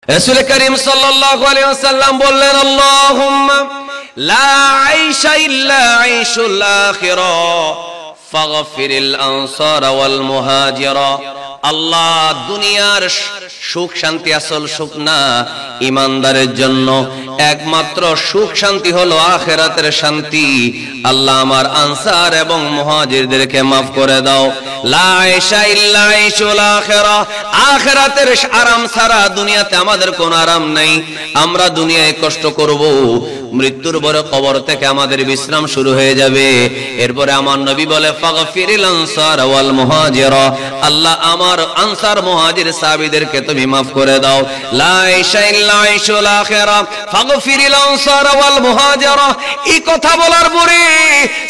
রাসূল করিম সাল্লাল্লাহু আলাইহি ওয়াসাল্লাম বললেন, আল্লাহুম্মা লা আইশা ইল্লা আইশুল আখিরা ফাগফিরিল আনসার ওয়াল মুহাজিরা। আল্লাহ, দুনিয়ার সুখ শান্তি আসল সুখ না, ঈমানদারের জন্য একমাত্র সুখ শান্তি হলো আখিরাতের শান্তি। আল্লাহ আমার আনসার এবং মুহাজিরদেরকে মাফ করে দাও। লা আইশা ইল্লা আইশুল আখিরা, আখিরাতের আরাম ছাড়া দুনিয়াতে আমাদের কোনো আরাম নাই। আমরা দুনিয়ায় কষ্ট করব, মৃত্যুর পরে কবর থেকে আমাদের বিশ্রাম শুরু হয়ে যাবে। এরপরে আমার নবী বলে, ফাগফিরিল আনসার ওয়াল মুহাজিরা, আল্লাহ আমার আনসার মুহাজির সাহাবীদেরকে তুমি মাফ করে দাও। লা আইশা ইল্লা আইশুল আখিরা ফাগফিরিল আনসার ওয়াল মুহাজিরা। এই কথা বলার পরে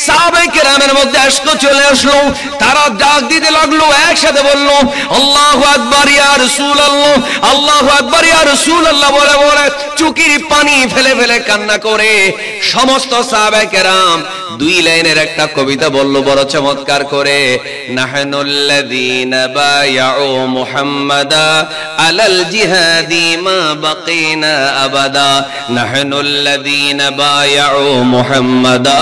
সাহাবায়ে কেরামের মধ্যে আশক চলে আসলো। তারা ডাক দিতে লাগলো, একসাথে বলল, আল্লাহু আকবার ইয়া রাসূলুল্লাহ, আল্লাহু আকবার ইয়া রাসূলুল্লাহ বলে বলে চোখের পানি ফেলে ফেলে কান্না করে সমস্ত সাহাবায়ে কেরাম দুই লাইনের একটা কবিতা বলল বড় চমৎকার করে। নাহনুল্লাযীনা বায়াউ মুহাম্মাদা আলাল জিহাদি মা বাকিনা আবাদা, নাহনুল্লাযীনা বায়াউ মুহাম্মাদা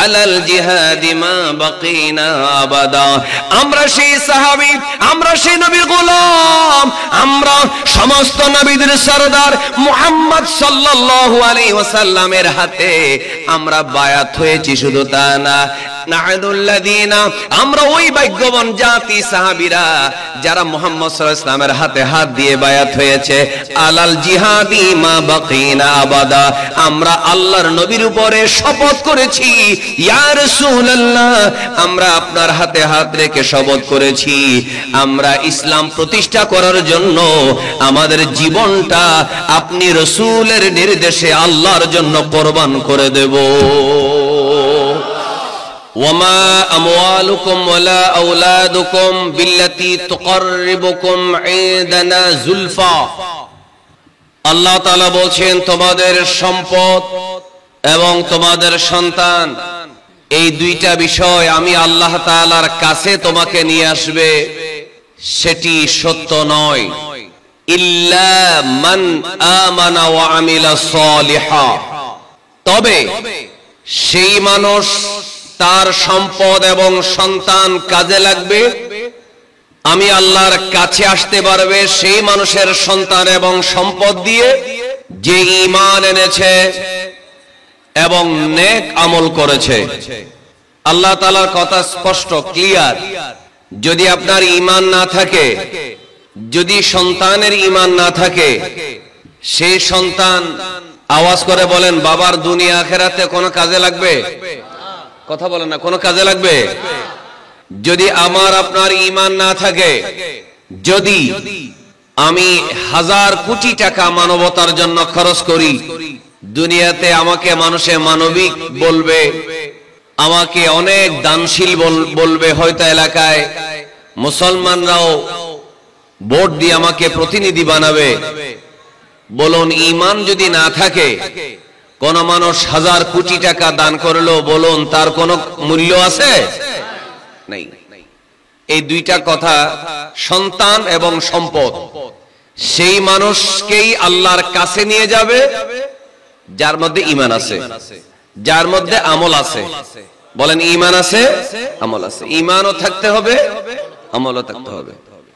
আলাল জিহাদি মা বাকিনা আবাদা। আমরা সেই সাহাবী, আমরা সেই নবীর গোলাম, আমরা সমস্ত নবীদের সরদার মুহাম্মদ সাল্লাল্লাহু আলাইহি ওয়াসাল্লামের হাতে আমরা বায়াত হয়েছি। শুধু তা না, নাহনুল্লাযীনা, আমরা ওই ভাগ্যবান জাতি সাহাবীরা যারা মুহাম্মদ সাল্লাল্লাহু আলাইহি ওয়াসাল্লামের হাতে হাত দিয়ে বায়াত হয়েছে। আলাল জিহাদি মা বাকিনা আবাদা, আমরা আল্লাহর নবীর উপরে শপথ করেছি, ইয়া রাসূলুল্লাহ, আমরা আপনার হাতে হাত রেখে শপথ করেছি, আমরা ইসলাম প্রতিষ্ঠা করার জন্য আমাদের জীবনটা আপনি রাসূলের নির্দেশে আল্লাহর জন্য কোরবান করে দেব। ওয়ামা আমওয়ালুকুম ওয়ালা আওলাদুকুম বিল্লাতী তুকাররিবুকুম ইনদানা যুলফা। আল্লাহ তাআলা বলেন, তোমাদের সম্পদ এবং তোমাদের সন্তান, এই দুইটা বিষয় আমি আল্লাহ তাআলার কাছে তোমাকে নিয়ে আসবে, সেটি সত্য নয়। ইল্লা মান আমানা ওয়া আমিলা সালিহা, তবে সেই মানুষ তার সম্পদ এবং সন্তান কাজে লাগবে, আমি আল্লাহর কাছে আসতে পারবে সেই মানুষের সন্তান এবং সম্পদ দিয়ে যে ঈমান এনেছে এবং নেক আমল করেছে। আল্লাহ তাআলার কথা স্পষ্ট, ক্লিয়ার। যদি আপনার ঈমান না থাকে, যদি সন্তানের ঈমান না থাকে, সেই সন্তান আওয়াজ করে বলেন, বাবার দুনিয়া আখিরাতে কোনো কাজে লাগবে? কথা বলেন না, কোনো কাজে লাগবে? যদি আমার আপনার ঈমান না থাকে, যদি আমি 1000 কোটি টাকা মানবতার জন্য খরচ করি, দুনিয়াতে আমাকে মানুষে মানবিক বলবে, আমাকে অনেক দানশীল বলবে, হয়তো এলাকায় মুসলমানরাও ভোট দিয়ে আমাকে প্রতিনিধি বানাবে। বলুন, ঈমান যদি না থাকে, কোন মানুষ 1000 কোটি টাকা দান করলো, বলুন তার কোনো মূল্য আছে? নাই। এই দুইটা কথা, সন্তান এবং সম্পদ, সেই মানুষকেই আল্লাহর কাছে নিয়ে যাবে যার মধ্যে ঈমান আছে, যার মধ্যে আমল আছে। বলেন, ঈমান আছে, আমল আছে। ঈমানও থাকতে হবে, আমলও থাকতে হবে।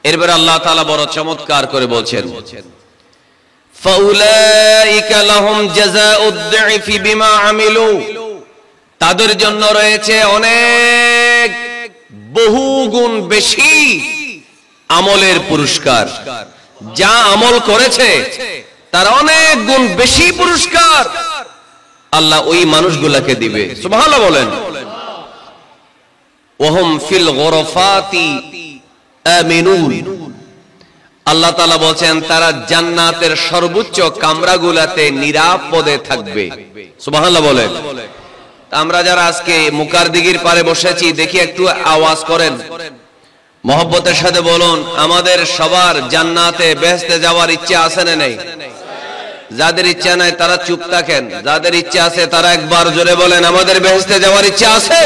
এরপর আল্লাহ তাআলা বড় চমৎকার করে বলছেন, ফাউলাইকা লাহুম জাযাউদ দু'ফি বিমা আমিলু, তাদের জন্য রয়েছে অনেক বহুগুণ বেশি আমলের পুরস্কার। যা আমল করেছে তার অনেক গুণ বেশি পুরস্কার আল্লাহ ওই মানুষগুলোকে দিবে। সুবহানাল্লাহ বলেন। ওয়াহুম ফিল গুরফাতি আমিনুন, আল্লাহ তাআলা বলেন তারা জান্নাতের সর্বোচ্চ কামরাগুলোতে নিরাপদে থাকবে। সুবহানাল্লাহ বলেন। আমরা যারা আজকে মুকার দিঘির পারে বসেছি, দেখি একটু আওয়াজ করেন, মহব্বতের সাথে বলুন, আমাদের সবার জান্নাতে বেহেশতে যাওয়ার ইচ্ছা আছে না নেই? যাদের ইচ্ছা নাই তারা চুপ থাকেন, যাদের ইচ্ছা আছে তারা একবার জোরে বলেন, আমাদের বেহেশতে যাওয়ার ইচ্ছা আছে।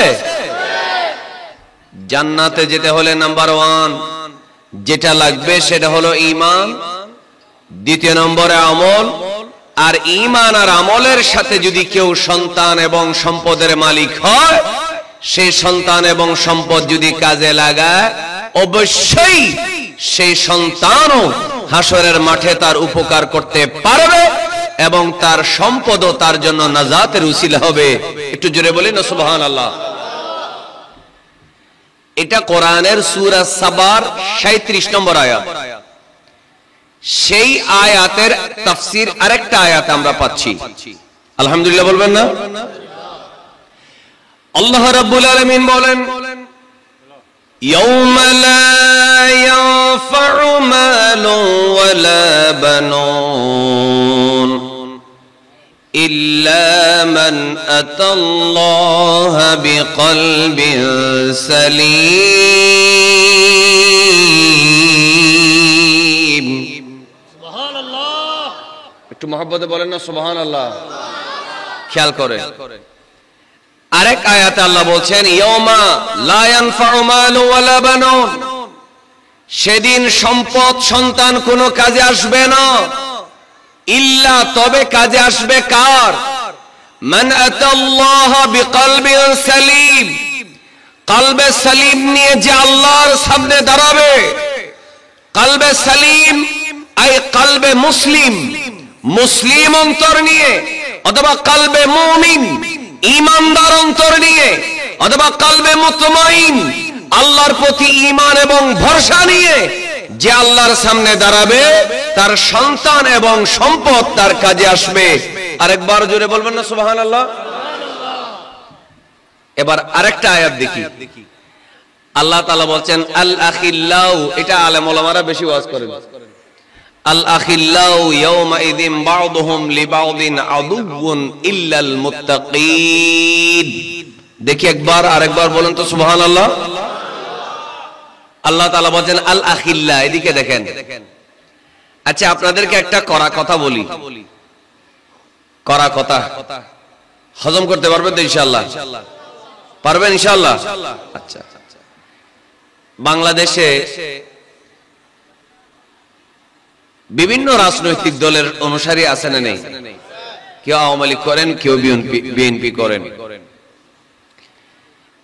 জান্নাতে যেতে হলে নাম্বার 1 যেটা লাগবে সেটা হলো ঈমান দ্বিতীয় নম্বরে আমল। আর ঈমান আর আমলের সাথে যদি কেউ সন্তান এবং সম্পদের মালিক হয়, সেই সন্তান এবং সম্পদ যদি কাজে লাগায়, অবশ্যই সেই সন্তানও হাসরের মাঠে তার উপকার করতে পারবে এবং তার সম্পদও তার জন্য নাজাতের উসিলা হবে। একটু জোরে বলি না সুবহানাল্লাহ। এটা কোরআনের সূরা সাবার 37 নম্বর আয়াত। সেই আয়াতের তাফসীর আরেকটা আয়াত আমরা পাচ্ছি। আলহামদুলিল্লাহ বলবেন না? আল্লাহ রাব্বুল আলামিন বলেন, ইয়াউমা লা ইয়ানফা'ু মালুন ওয়ালা বানুন ইল্লা মান আতাল্লাহা বিকলবিন সালিম। সুবহানাল্লাহ। একটু মহব্বতে বলেন না সুবহানাল্লাহ। খেয়াল করে আরেক আয়াতে আল্লাহ বলছেন, ইয়াউমা লা ইয়ানফা'ু মালুন ওয়ালা বানুন, সেদিন সম্পদ সন্তান কোনো কাজে আসবে না, ইল্লা তবে কাজে আসবে কার? মান আতাল্লাহ বিকলবিন সালিম, কলবে সালিম নিয়ে যে আল্লাহর সামনে দাঁড়াবে। কলবে সালিম আই কলবে মুসলিম, মুসলিম অন্তর নিয়ে, অথবা কলবে মুমিন ঈমানদার অন্তর নিয়ে, অথবা কলবে মুতমাইন আল্লাহর প্রতি ঈমান এবং ভরসা নিয়ে যে আল্লাহর সামনে দাঁড়াবে, তার সন্তান এবং সম্পদ তার কাজে আসবে। আরেকবার জোরে বলবেন না সুবহানাল্লাহ। এবার আরেকটা আয়াত দেখি। আল্লাহ তাআলা বলছেন আল আখিল্লাউ, এটা আলেম ওলামারা বেশি ওয়াজ করেন। আল আখিল্লাউ ইয়াউমা ইযিন বা'দুহুম লিবা'দিন আদুউন ইল্লাল মুত্তাকিন। দেখি একবার আরেকবার বলেন তো সুবহানাল্লাহ। আল্লাহ তাআলা বলেন আল আখিল্লা, এদিকে দেখেন। আচ্ছা আপনাদেরকে একটা কড়া কথা বলি, কড়া কথা হজম করতে পারবেন তো ইনশাআল্লাহ? পারবেন ইনশাআল্লাহ? আচ্ছা, বাংলাদেশে বিভিন্ন রাজনৈতিক দলের অনুসারী আছে না নেই? কেউ আওয়ামী লীগ করেন, কেউ বিএনপি করেন।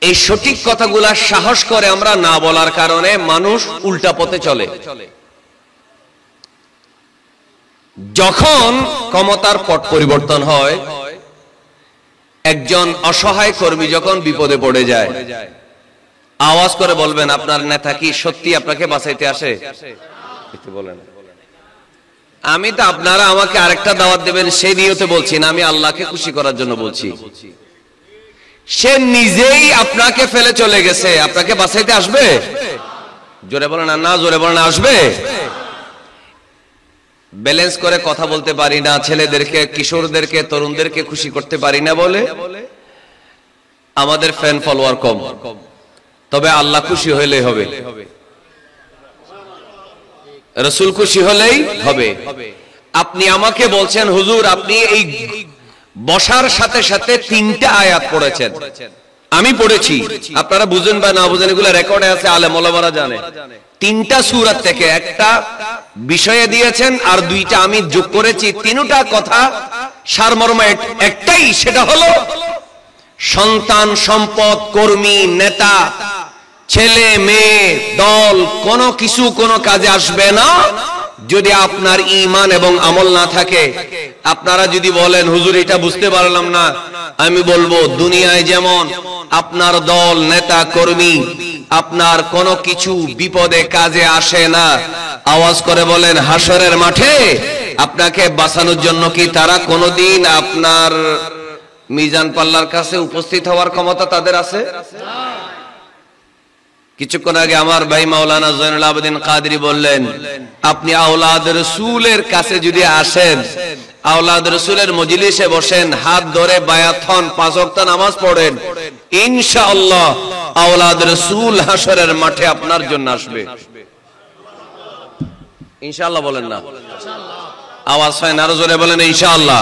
এই সঠিক কথাগুলা সাহস করে আমরা না বলার কারণে মানুষ উল্টা পথে চলে। যখন ক্ষমতার পট পরিবর্তন হয়, একজন অসহায় কর্মী যখন বিপদে পড়ে যায়, আওয়াজ করে বলবেন আপনার নেতা কি সত্যি আপনাকে বাঁচাইতে আসে? বলেন। আমি তো আপনারা আমাকে আরেকটা দাওয়াত দেবেন সেই নিয়তে বলছি না, আমি আল্লাহকে খুশি করার জন্য বলছি। সে নিজেই আপনাকে ফেলে চলে গেছে, আপনাকে বাঁচাইতে আসবে? জোরে বলেন না, জোরে বলেন আসবে? ব্যালেন্স করে কথা বলতে পারি না, ছেলেদেরকে, কিশোরদেরকে, তরুণদেরকে খুশি করতে পারি না বলে আমাদের ফ্যান ফলোয়ার কম। তবে আল্লাহ খুশি হলেই হবে, রাসূল খুশি হলেই হবে। আপনি আমাকে বলছেন হুজুর আপনি এই বসার সাথে সাথে 3টা আয়াত পড়েছেন, আমি পড়েছি, আপনারা বুঝেন বা না বুঝেন এগুলো রেকর্ডে আছে, আলেম ওলামারা জানে। 3টা সূরা থেকে একটা বিষয়ে দিয়েছেন আর 2টা আমি যোগ করেছি। 3টা কথা সারমর্ম একটাই, সেটা হলো সন্তান, সম্পদ, কর্মী, নেতা, ছেলে মেয়ে, দল, কোনো কিছু কোনো কাজে আসবে না যদি আপনার ঈমান এবং আমল না থাকে। আপনারা যদি বলেন হুজুর এটা বুঝতে পারলাম না, আমি বলবো দুনিয়ায় যেমন আপনার দল, নেতা, কর্মী, আপনার কোনো কিছু বিপদে কাজে আসে না, আওয়াজ করে বলেন হাসরের মাঠে আপনাকে বাঁচানোর জন্য কি তারা কোনোদিন আপনার মিজান পাল্লার কাছে উপস্থিত হওয়ার ক্ষমতা তাদের আছে? কিছুক্ষণ আগে আমার ভাই মাওলানা জয়নুল আবেদিন কাদরি বললেন আপনি আওলাদ রাসূলের কাছে যদি আসেন, আওলাদ রাসূলের মজলিসে বসেন, হাত ধরে বায়াত হন, 5 ওয়াক্ত নামাজ পড়েন, ইনশাআল্লাহ আওলাদ রাসূল হাসরের মাঠে আপনার জন্য আসবে। ইনশাআল্লাহ বলেন না? আওয়াজ হয় না, আরো জোরে বলেন ইনশাআল্লাহ।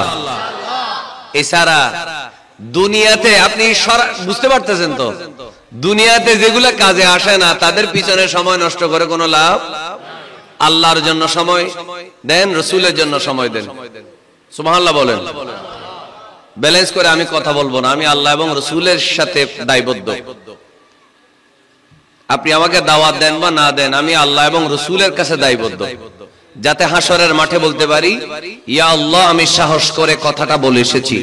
এছাড়া দুনিয়াতে আপনি বুঝতে পারতেছেন তো, দুনিয়াতে যেগুলো কাজে আসে না তাদের পিছনে সময় নষ্ট করে কোনো লাভ। আল্লাহর জন্য সময় দেন, রসুলের জন্য সময় দেন। সুবহানাল্লাহ বলেন। ব্যালেন্স করে আমি কথা বলবো না, আমি আল্লাহ এবং রসুলের সাথে দায়বদ্ধ। আপনি আমাকে দাওয়াত দেন বা না দেন, আমি আল্লাহ এবং রসুলের কাছে দায়বদ্ধ, যাতে হাসরের মাঠে বলতে পারি, ইয়া আল্লাহ, আমি সাহস করে কথাটা বলে এসেছি।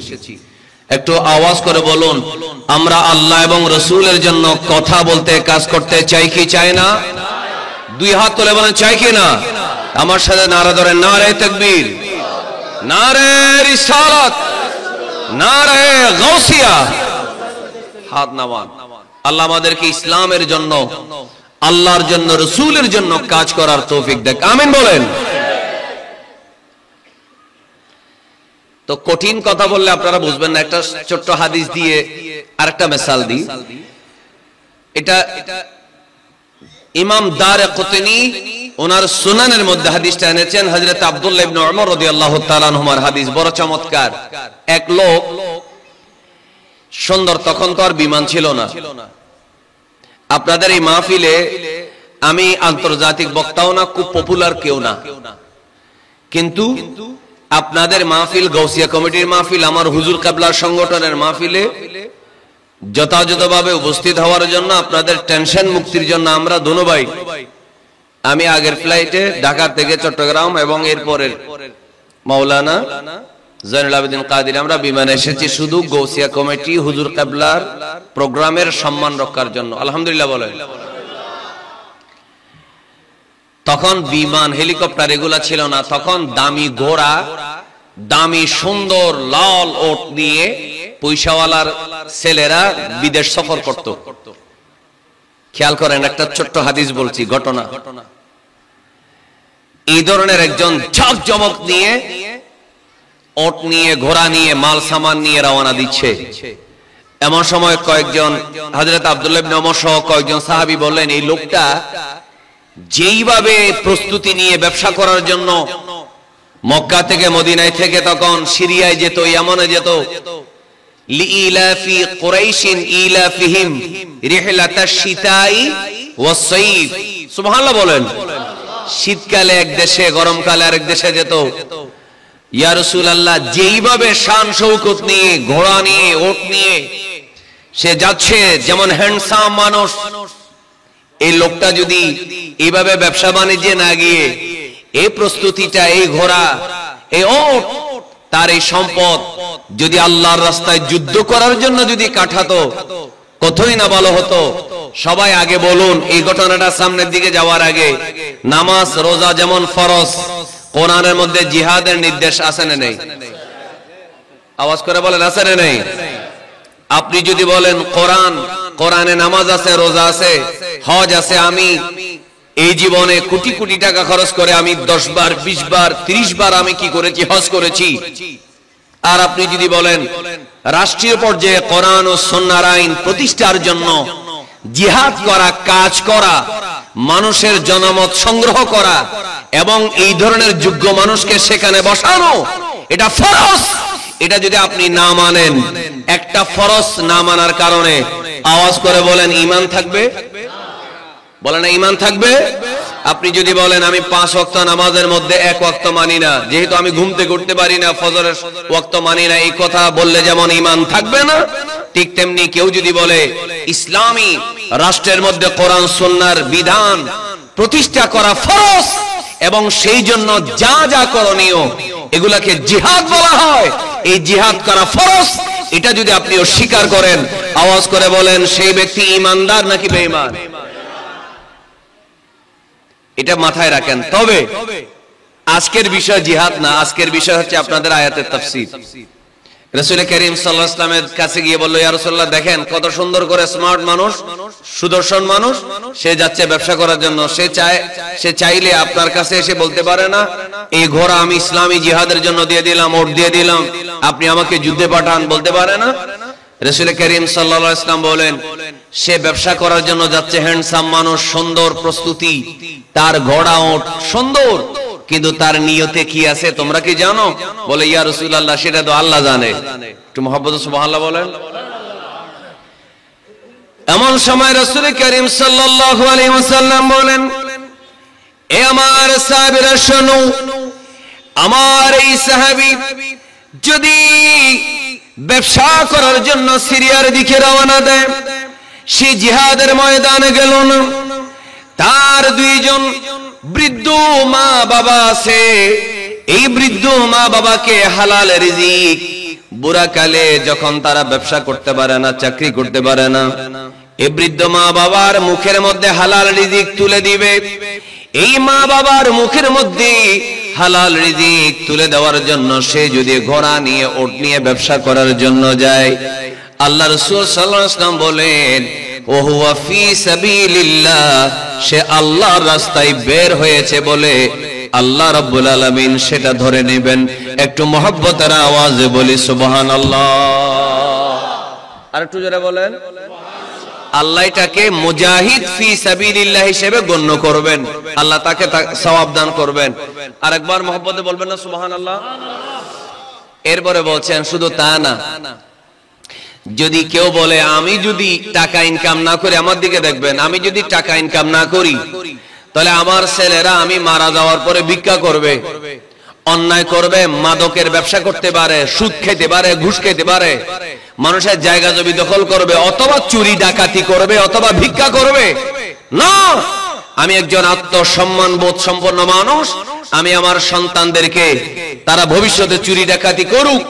একটু আওয়াজ করে বলুন, আমরা আল্লাহ এবং রসুলের জন্য কথা বলতে, কাজ করতে চাই কি চাই না? দুই হাত তুলে বলেন, চাই কি না? আমার সাথে নারা ধরেন, নারে তাকবীর, নারে রিসালাত, নারে গাউসিয়া। হাত নামান। আল্লাহ আমাদেরকে ইসলামের জন্য, আল্লাহর জন্য, রসুলের জন্য কাজ করার তৌফিক দেখ, আমিন বলেন। তো কঠিন কথা বললে আপনারা বুঝবেন না, একটা ছোট্ট হাদিস দিয়ে আরেকটা মিসাল দিই। এটা ইমাম দারকুতনি ওনার সুনানের মধ্যে হাদিসটা এনেছেন, হযরত আব্দুল্লাহ ইবনে উমর রাদিয়াল্লাহু তাআলা আনহুমার হাদিস, বড় চমৎকার। এক লোক সুন্দর, তখন তো আর বিমান ছিল না। আপনাদের এই মাহফিলে আমি আন্তর্জাতিক বক্তাও না, খুব পপুলার কেউ না, কিন্তু আপনাদের মাহফিল, গাউসিয়া কমিটির মাহফিল, আমার হুজুর কিবলার সংগঠনের মাহফিলে যথাযথভাবে উপস্থিত হওয়ার জন্য, আপনাদের টেনশন মুক্তির জন্য আমরা দোনো ভাই, আমি আগের ফ্লাইটে ঢাকা থেকে চট্টগ্রাম এবং এরপরের মাওলানা জয়নুল আবেদিন কাদের, আমরা বিমানে এসেছি শুধু গাউসিয়া কমিটি হুজুর কিবলার প্রোগ্রামের সম্মান রক্ষার জন্য। আলহামদুলিল্লাহ বলেন। তখন বিমান, হেলিকপ্টার এগুলা ছিল না, তখন দামি ঘোড়া, দামি সুন্দর লাল ওট নিয়ে পয়সাওয়ালার ছেলেরা বিদেশ সফর করত। খেয়াল করেন, একটা ছোট্ট হাদিস বলছি, ঘটনা। এই ধরনের একজন ঝকঝমক নিয়ে, ওট নিয়ে, ঘোড়া নিয়ে, মাল সামান নিয়ে রওনা দিচ্ছে। এমন সময় কয়েকজন, হযরত আব্দুল্লাহ ইবনে ওমর সহ কয়েকজন সাহাবী বললেন, এই লোকটা যেইভাবে প্রস্তুতি নিয়ে ব্যবসা করার জন্য মক্কা থেকে, মদিনায় থেকে তখন সিরিয়ায় যেত, ইয়ামানে যেত, লিইলাফি কুরাইশিন ইলাফিহিম রিহলাতাশ শিতাই ওয়াস সাইফ। সুবহানাল্লাহ বলেন। শীতকালে এক দেশে, গরমকালে আরেক দেশে যেত। ইয়া রাসূলুল্লাহ, যেইভাবে শান শৌকত নিয়ে, ঘোড়া নিয়ে, ওট নিয়ে সে যাচ্ছে, যেমন হ্যান্ডসাম মানুষ, এই লোকটা যদি এইভাবে ব্যবসা বাণিজ্যে না গিয়ে এই প্রস্তুতিটা, এই ঘোড়া, এই ওট, তার এই সম্পদ যদি আল্লাহর রাস্তায় যুদ্ধ করার জন্য যদি কাটাতো, কতই না ভালো হতো। সবাই আগে বলুন, এই ঘটনাটা সামনের দিকে যাওয়ার আগে, নামাজ রোজা যেমন ফরজ, কোরআনের মধ্যে জিহাদের নির্দেশ আছে না নেই? আওয়াজ করে বলেন, আছে না নেই? আপনি যদি বলেন কোরআনে নামাজ আছে, রোজা আছে, হজ আছে, আমি এই জীবনে কোটি কোটি টাকা খরচ করে আমি 10 বার, 20 বার, 30 বার আমি কি করেছি, হজ করেছি। আর আপনি যদি বলেন রাষ্ট্রীয় পর্যায়ে কোরআন ও সুন্নাহর আইন প্রতিষ্ঠার জন্য জিহাদ করা, কাজ করা, মানুষের জনমত সংগ্রহ করা এবং এই ধরনের যোগ্য মানুষকে সেখানে বসানো, এটা ফরজ। এটা যদি আপনি না মানেন, একটা ফরজ না মানার কারণে আওয়াজ করে বলেন, ঈমান থাকবে? বলেন, ঈমান থাকবে? আপনি যদি বলেন আমি 5 ওয়াক্ত নামাজের মধ্যে 1 ওয়াক্ত মানি না, যেহেতু আমি ঘুম থেকে উঠতে পারি না, ফজরের ওয়াক্ত মানি না, এই কথা বললে যেমন ঈমান থাকবে না, ঠিক তেমনি কেউ যদি বলে ইসলামী রাষ্ট্রের মধ্যে কোরআন সুন্নাহর বিধান প্রতিষ্ঠা করা ফরজ এবং সেই জন্য যা যা করণীয় এগুলাকে জিহাদ বলা হয়, এই জিহাদ করা ফরজ, এটা যদি আপনি অস্বীকার করেন, আওয়াজ করে বলেন, সেই ব্যক্তি ঈমানদার নাকি বেঈমান? এটা মাথায় রাখেন। তবে আজকের বিষয় জিহাদ না, আজকের বিষয় হচ্ছে আপনাদের আয়াতের তাফসীর। রাসূল করিম সাল্লাল্লাহু আলাইহি ওয়াসাল্লামের কাছে গিয়ে বলল, ইয়া রাসূলুল্লাহ, দেখেন কত সুন্দর করে স্মার্ট মানুষ, সুদর্শন মানুষ, সে যাচ্ছে ব্যবসা করার জন্য, সে চাইলে আপনার কাছে এসে বলতে পারে না, এই ঘোড়া আমি ইসলামী জিহাদের জন্য দিয়ে দিলাম, ওট দিয়ে দিলাম, আপনি আমাকে যুদ্ধে পাঠান, বলতে পারে না? রাসূল করিম সাল্লাল্লাহু আলাইহি ওয়াসাল্লাম বলেন, সে ব্যবসা করার জন্য যাচ্ছে, হ্যান্ডসাম মানুষ, সুন্দর প্রস্তুতি, তার ঘোড়া ওট সুন্দর, কিন্তু তার নিয়তে কি আছে তোমরা কি জানো? বলে, ইয়া রাসূলুল্লাহ, সেটা তো আল্লাহ জানে। একটু মুহাব্বতে সুবহানাল্লাহ বলেন। এমন সময় রাসূল করিম সাল্লাল্লাহু আলাইহি ওয়াসাল্লাম বলেন, এ আমার সাহাবীরা শোনো, আমার এই সাহাবী যদি ব্যবসা করার জন্য সিরিয়ার দিকে রওনা দেয়, সে জিহাদের ময়দানে গেল না, তার দুইজন বৃদ্ধ মা বাবা আছে, এই বৃদ্ধ মা বাবাকে হালাল রিজিক বুড়াকালে যখন তারা ব্যবসা করতে পারে না, চাকরি করতে পারে না, এই বৃদ্ধ মা বাবার মুখের মধ্যে হালাল রিজিক তুলে দিবে। এই মা বাবার মুখের মধ্যে হালাল রিজিক তুলে দেওয়ার জন্য সে যদি ঘোড়া নিয়ে ওট নিয়ে ব্যবসা করার জন্য যায়, আল্লাহ রাসূল সাল্লাল্লাহু আলাইহি ওয়াসাল্লাম বলেন ওহুয়া ফি সাবিলিল্লাহ, সে আল্লাহর রাস্তায় বের হয়েছে বলে আল্লাহ রাব্বুল আলামিন সেটা ধরে নেবেন। একটু মহব্বতের আওয়াজে বলি সুবহানাল্লাহ। আর একটু জোরে বলেন আল্লাহ এটাকে মুজাহিদ ফি সাবিলিল্লাহ হিসেবে গণ্য করবেন, আল্লাহ তাকে সওয়াব দান করবেন। আরেকবার মহব্বতে বলবেন না সুবহানাল্লাহ। এরপরে বলছেন শুধু তা না, যদি কেউ বলে আমি যদি টাকা ইনকাম না করি, আমার দিকে দেখবেন, আমি যদি টাকা ইনকাম না করি তাহলে আমার ছেলেরা আমি মারা যাওয়ার পরে ভিক্ষা করবে, অন্যায় করবে, মাদকের ব্যবসা করতে পারে, সুদ খেতে পারে, ঘুষ খেতে পারে, মানুষের জায়গা জমি দখল করবে, অথবা চুরি ডাকাতি করবে, অথবা ভিক্ষা করবে। না, আমি একজন আত্মসম্মান বোধ সম্পন্ন মানুষ, আমি আমার সন্তানদেরকে তারা ভবিষ্যতে চুরি ডাকাতি করুক,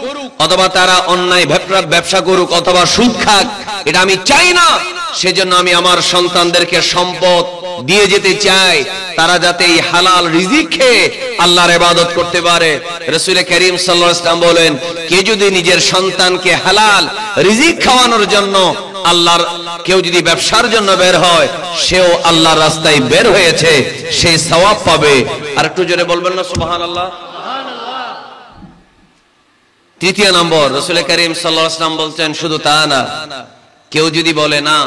অথবা তারা অন্যায় ব্যবসা করুক, অথবা সুদ খাক, এটা আমি চাই না। সেজন্য আমি আমার সন্তানদেরকে সম্পদ দিয়ে যেতে চাই, তারা যাতে এই হালাল রিজিক খেয়ে আল্লাহর ইবাদত করতে পারে। রাসূল করিম সাল্লাল্লাহু আলাইহি ওয়াসাল্লাম বলেন, কে যদি নিজের সন্তানকে হালাল রিজিক খাওয়ানোর জন্য আল্লাহর কেউ যদি ব্যবসার জন্য বের হয়, সেও আল্লাহর রাস্তায় বের হয়েছে, সে সওয়াব পাবে। আর একটু জোরে বলবেন না সুবহানাল্লাহ। তৃতীয় নম্বর, রাসূল করিম সাল্লাল্লাহু আলাইহি ওয়াসাল্লাম বলছেন শুধু তা না, কেউ যদি বলে না,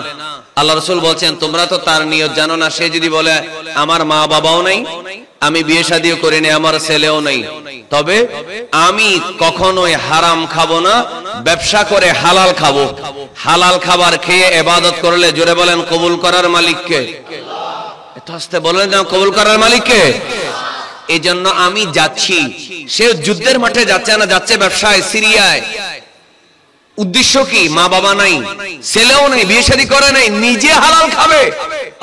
আল্লাহ রাসূল বলছেন তোমরা তো তার নিয়ত জানো না, সে যদি বলে আমার মা বাবাও নাই, আমি বিয়ে শাদিও করিনি, আমার ছেলেও নাই, তবে আমি কখনোই হারাম খাবো না, ব্যবসা করে হালাল খাবো, হালাল খাবার খেয়ে ইবাদত করলে জোরে বলেন কবুল করার মালিক কে? এত আস্তে বলেন না, কবুল করার মালিক কে? এই জন্য আমি যাচ্ছি, সে যুদ্ধের মাঠে যাচ্ছে না, যাচ্ছে ব্যবসায়, সিরিয়ায়। উদ্দেশ্য কি? মা বাবা নাই, ছেলেও নাই, বিয়ে শাদী করে নাই, নিজে হালাল খাবে।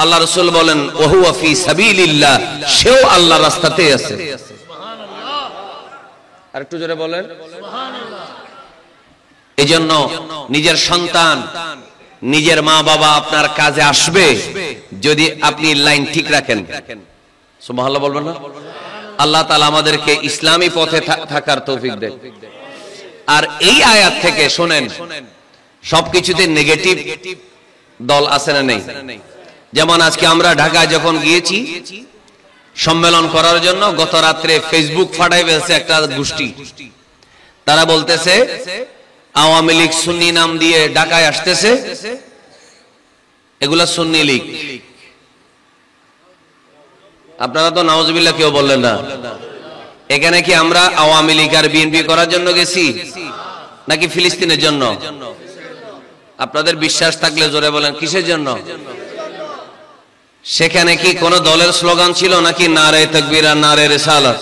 আল্লাহ রাসূল বলেন ওহুয়া ফি সাবিলিল্লাহ, সেও আল্লাহর রাস্তাতে আছে। আর একটু জোরে বলেন সুবহানাল্লাহ। এজন্য নিজের সন্তান, নিজের মা বাবা আপনার কাজে আসবে যদি আপনি লাইন ঠিক রাখেন। সুবহানাল্লাহ বলবেন না? আল্লাহ তাআলা আমাদেরকে ইসলামী পথে থাকার তৌফিক দেন। আর এই আয়াত থেকে শুনেন, সবকিছুতে নেগেটিভ দল আছে না নেই? যেমন আজকে আমরা ঢাকায় যখন গিয়েছি সম্মেলন করার জন্য, গত রাত্রে ফেসবুক ফাটাই ফেলছে একটা গোষ্ঠী, তারা বলতেছে আওয়ামী লীগ সুন্নি নাম দিয়ে ঢাকায় আসতেছে, এগুলা সুন্নি লীগ। আপনারা তো নাউজুবিল্লাহ কেউ বললেন না। এখানে কি আমরা আওয়ামী লীগ আর বিএনপি করার জন্য গেছি নাকি ফিলিস্তিনের জন্য? আপনাদের বিশ্বাস থাকলে জোরে বলেন কিসের জন্য? সেখানে কি কোন দলের স্লোগান ছিল নাকি নারে তাকবীর আর নারে রিসালাত?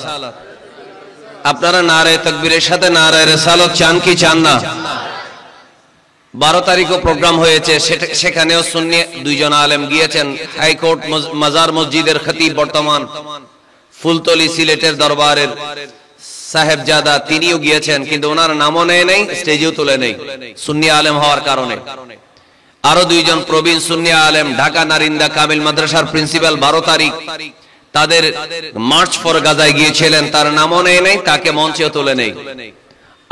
আপনারা নারে তাকবীরের সাথে নারে রিসালাত চান কি চান না? 12 তারিখও প্রোগ্রাম হয়েছে, সেখানেও সুন্নি দুইজন আলেম গিয়েছেন। হাইকোর্ট মাজার মসজিদের খতিব বর্তমান ফুলতলি সিলেটের দরবারের সাহেবজাদা, তিনিও গিয়েছেন, কিন্তু ওনার নামও নেয় নাই, স্টেজেও তুলে নেই সুন্নি আলেম হওয়ার কারণে। আরো দুইজন প্রবীণ সুন্নি আলেম ঢাকা নারিন্দা কামিল মাদ্রাসার প্রিন্সিপাল 12 তারিখ তাদের মার্চ ফর গাজায় গিয়েছিলেন, তার নামও নেয় নাই, তাকে মঞ্চেও তুলে নেই।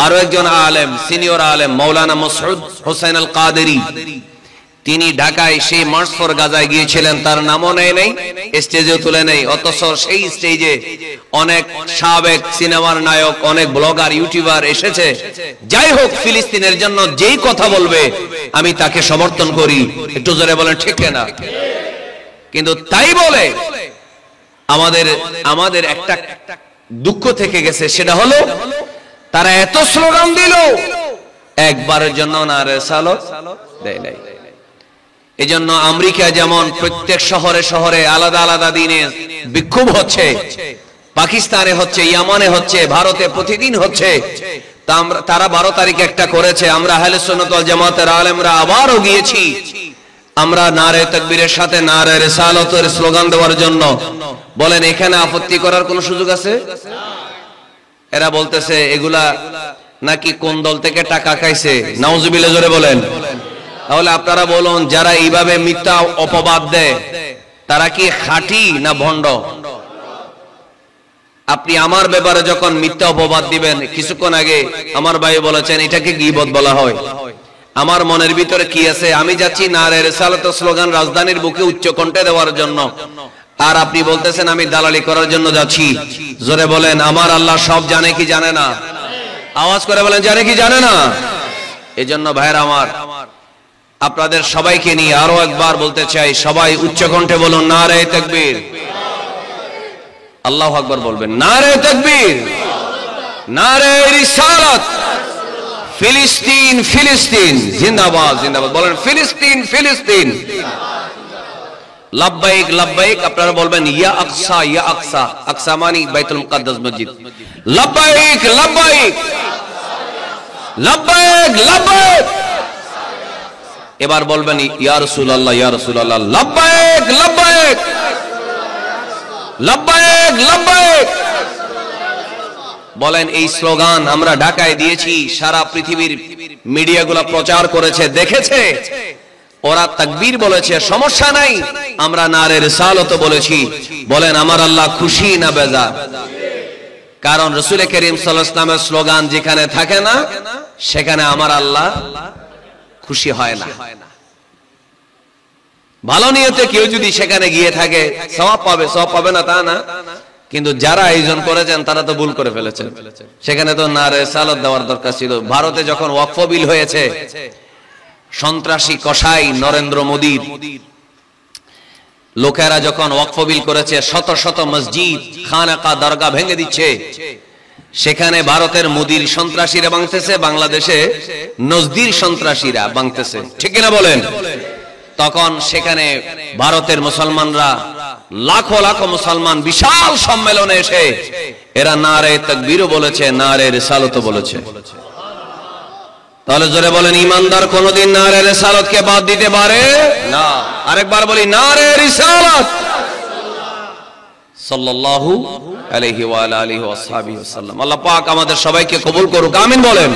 আরো একজন আলেম, সিনিয়র আলেম মাওলানা মাসউদ হোসেন আল কাদেরী, তিনি ঢাকায় সেই মার্চ ফর গাজায় গিয়েছিলেন, তার নামও নেয় নাই, স্টেজেও তুলে নেই। অথচ সেই স্টেজে অনেক সাবেক সিনেমার নায়ক, অনেক ব্লগার, ইউটিউবার এসেছে। যাই হোক, ফিলিস্তিনের জন্য যেই কথা বলবে আমি তাকে সমর্থন করি। একটু জোরে বলেন ঠিক না? কিন্তু তাই বলে আমাদের একটা দুঃখ থেকে গেছে, সেটা হলো তারা এত স্লোগান দিল, একবারের জন্য নারে সালাত দেয় নাই। এজন্য আমেরিকা যেমন প্রত্যেক শহরে শহরে আলাদা আলাদা দিনে বিক্ষোভ হচ্ছে, পাকিস্তানে হচ্ছে, ইয়ামানে হচ্ছে, ভারতে প্রতিদিন হচ্ছে, তারা 12 তারিখে একটা করেছে। আমরা আহলে সুন্নাত ওয়াল জামাতের আলেমরা আবারও গিয়েছি, আমরা নারে তাকবীরের সাথে নারে রিসালাতের স্লোগান দেওয়ার জন্য। বলেন এখানে আপত্তি করার কোনো সুযোগ আছে? এরা বলতেছে এগুলা নাকি কোন দল থেকে টাকা খাইছে, নাউজুবিল্লাহ জোরে বলেন। তাহলে আপনারা বলুন, যারা এইভাবে মিথ্যা অপবাদ দেয় তারা কি খাঁটি না ভণ্ড? আপনি আমার ব্যাপারে যখন মিথ্যা অপবাদ দিবেন, কিছুক্ষণ আগে আমার ভাই বলেছেন এটাকে গীবত বলা হয়। আমার মনের ভিতরে কি আছে? আমি যাচ্ছি নারে রিসালাতের স্লোগান রাজধানীর বুকে উচ্চ কণ্ঠে দেওয়ার জন্য, আর আপনি বলতেছেন আমি দালালি করার জন্য যাচ্ছি। জোরে বলেন আমার আল্লাহ সব জানে কি জানে না? আওয়াজ করে বলেন জানে কি জানে না? এজন্য ভাইরা আমার, আপনাদের সবাইকে নিয়ে আরো একবার বলতে চাই, সবাই উচ্চ কণ্ঠে বলুন নারে তাকবীর। আল্লাহু আকবার বলবেন, নারে তাকবীর, নারে রিসালাত। ফিলিস্তিন ফিলিস্তিন জিন্দাবাদ জিন্দাবাদ। বলেন ফিলিস্তিন ফিলিস্তিন। লাব্বাইক লাব্বাইক। আপনারা বলবেন ইয়া আকসা ইয়া আকসা। আকসা মানে বাইতুল মুকাদ্দাস মসজিদ। লাব্বাইক লাব্বাইক লাব্বাইক লাব্বাইক। এবার বলবেন ইয়া রাসূলুল্লাহ ইয়া রাসূলুল্লাহ। লাব্বাইক লাব্বাইক লাব্বাইক লাব্বাইক। বলেন এই স্লোগান আমরা ঢাকায় দিয়েছি, সারা পৃথিবীর মিডিয়াগুলো প্রচার করেছে, দেখেছে। ওরা তাকবীর বলেছে, সমস্যা নাই। আমরা নারে রিসালাত বলেছি। বলেন আমার আল্লাহ খুশি না বেজার? কারণ রাসূল করিম সাল্লাল্লাহু আলাইহি ওয়াসাল্লামের স্লোগান যেখানে থাকে না সেখানে আমার আল্লাহ খুশি হয় না। ভালো নিয়তে কেউ যদি সেখানে গিয়ে থাকে সওয়াব পাবে, সওয়াব পাবে না তা না, কিন্তু যারা আয়োজন করেছেন তারা তো ভুল করে ফেলেছেন। সেখানে তো নারে রিসালাত দেওয়ার দরকার ছিল। ভারতে যখন ওয়াকফ বিল হয়েছে, সন্ত্রাসী কসাই নরেন্দ্র মোদীর লোকেরা যখন ওয়াকফ বিল করেছে, শত শত মসজিদ খানাকা দরগা ভেঙে দিচ্ছে, সেখানে ভারতের মোদীর সন্ত্রাসীরা ভাঙতেছে, বাংলাদেশে নজদির সন্ত্রাসীরা ভাঙতেছে, ঠিক কিনা বলেন? তখন সেখানে ভারতের মুসলমানরা লাখো লাখো মুসলমান বিশাল সম্মেলনে এসে এরা নারে তাকবীরও বলেছে, নারে রিসালাতও বলেছে। তাহলে জোরে বলেন ঈমানদার কোনদিন নারে রিসালাতকে বাদ দিতে পারে না। আরেকবার বলি নারে রিসালাত সাল্লাল্লাহু আলাইহি ওয়া আলিহি ওয়াসহাবিহি ওয়াসাল্লাম। আল্লাহ পাক আমাদের সবাইকে কবুল করুক, আমিন বলেন।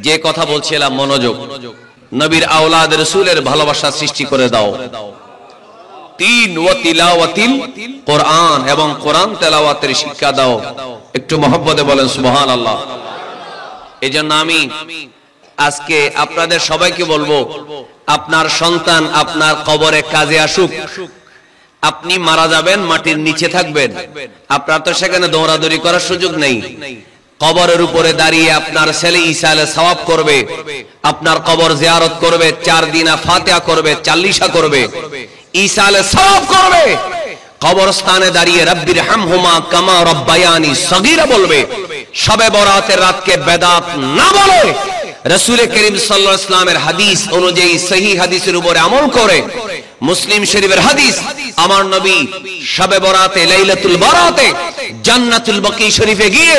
যে কথা বলছিলাম, মনোযোগ। নবীর আওলাদ রাসূলের ভালোবাসা সৃষ্টি করে দাও। তিন ওয়া তিলাওয়াতিল কোরআন, এবং কোরআন তেলাওয়াতের শিক্ষা দাও। একটু মহব্বতে বলেন সুবহানাল্লাহ। এজন্য আমি আজকে আপনাদের সবাইকে বলবো, আপনার সন্তান আপনার কবরে কাজে আসুক। আপনি মারা যাবেন, মাটির নিচে থাকবেন, আপনার তো সেখানে দৌড়াদৌড়ি করার সুযোগ নেই। কবরের উপরে দাঁড়িয়ে আপনার ছেলে ঈসা আলাইহিস সওয়াব করবে, আপনার কবর জিয়ারত করবে, 4 দিনা ফাতিহা করবে, 40 করবে, ঈসা আলাইহিস সওয়াব করবে। কবরস্থানে দাঁড়িয়ে রব্বির হামহুমা কামা রব্বায়ানি সগীরা বলবে। শবে বরাতের রাতকে বেদাত না বলে রাসূল করিম সাল্লাল্লাহু আলাইহি ওয়াসাল্লামের হাদিস অনুযায়ী সহিহ হাদিসের উপরে আমল করে, মুসলিম শরীফের হাদিস, আমার নবী শবে বরাতে লাইলাতুল বারাতে জান্নাতুল বাকি শরীফে গিয়ে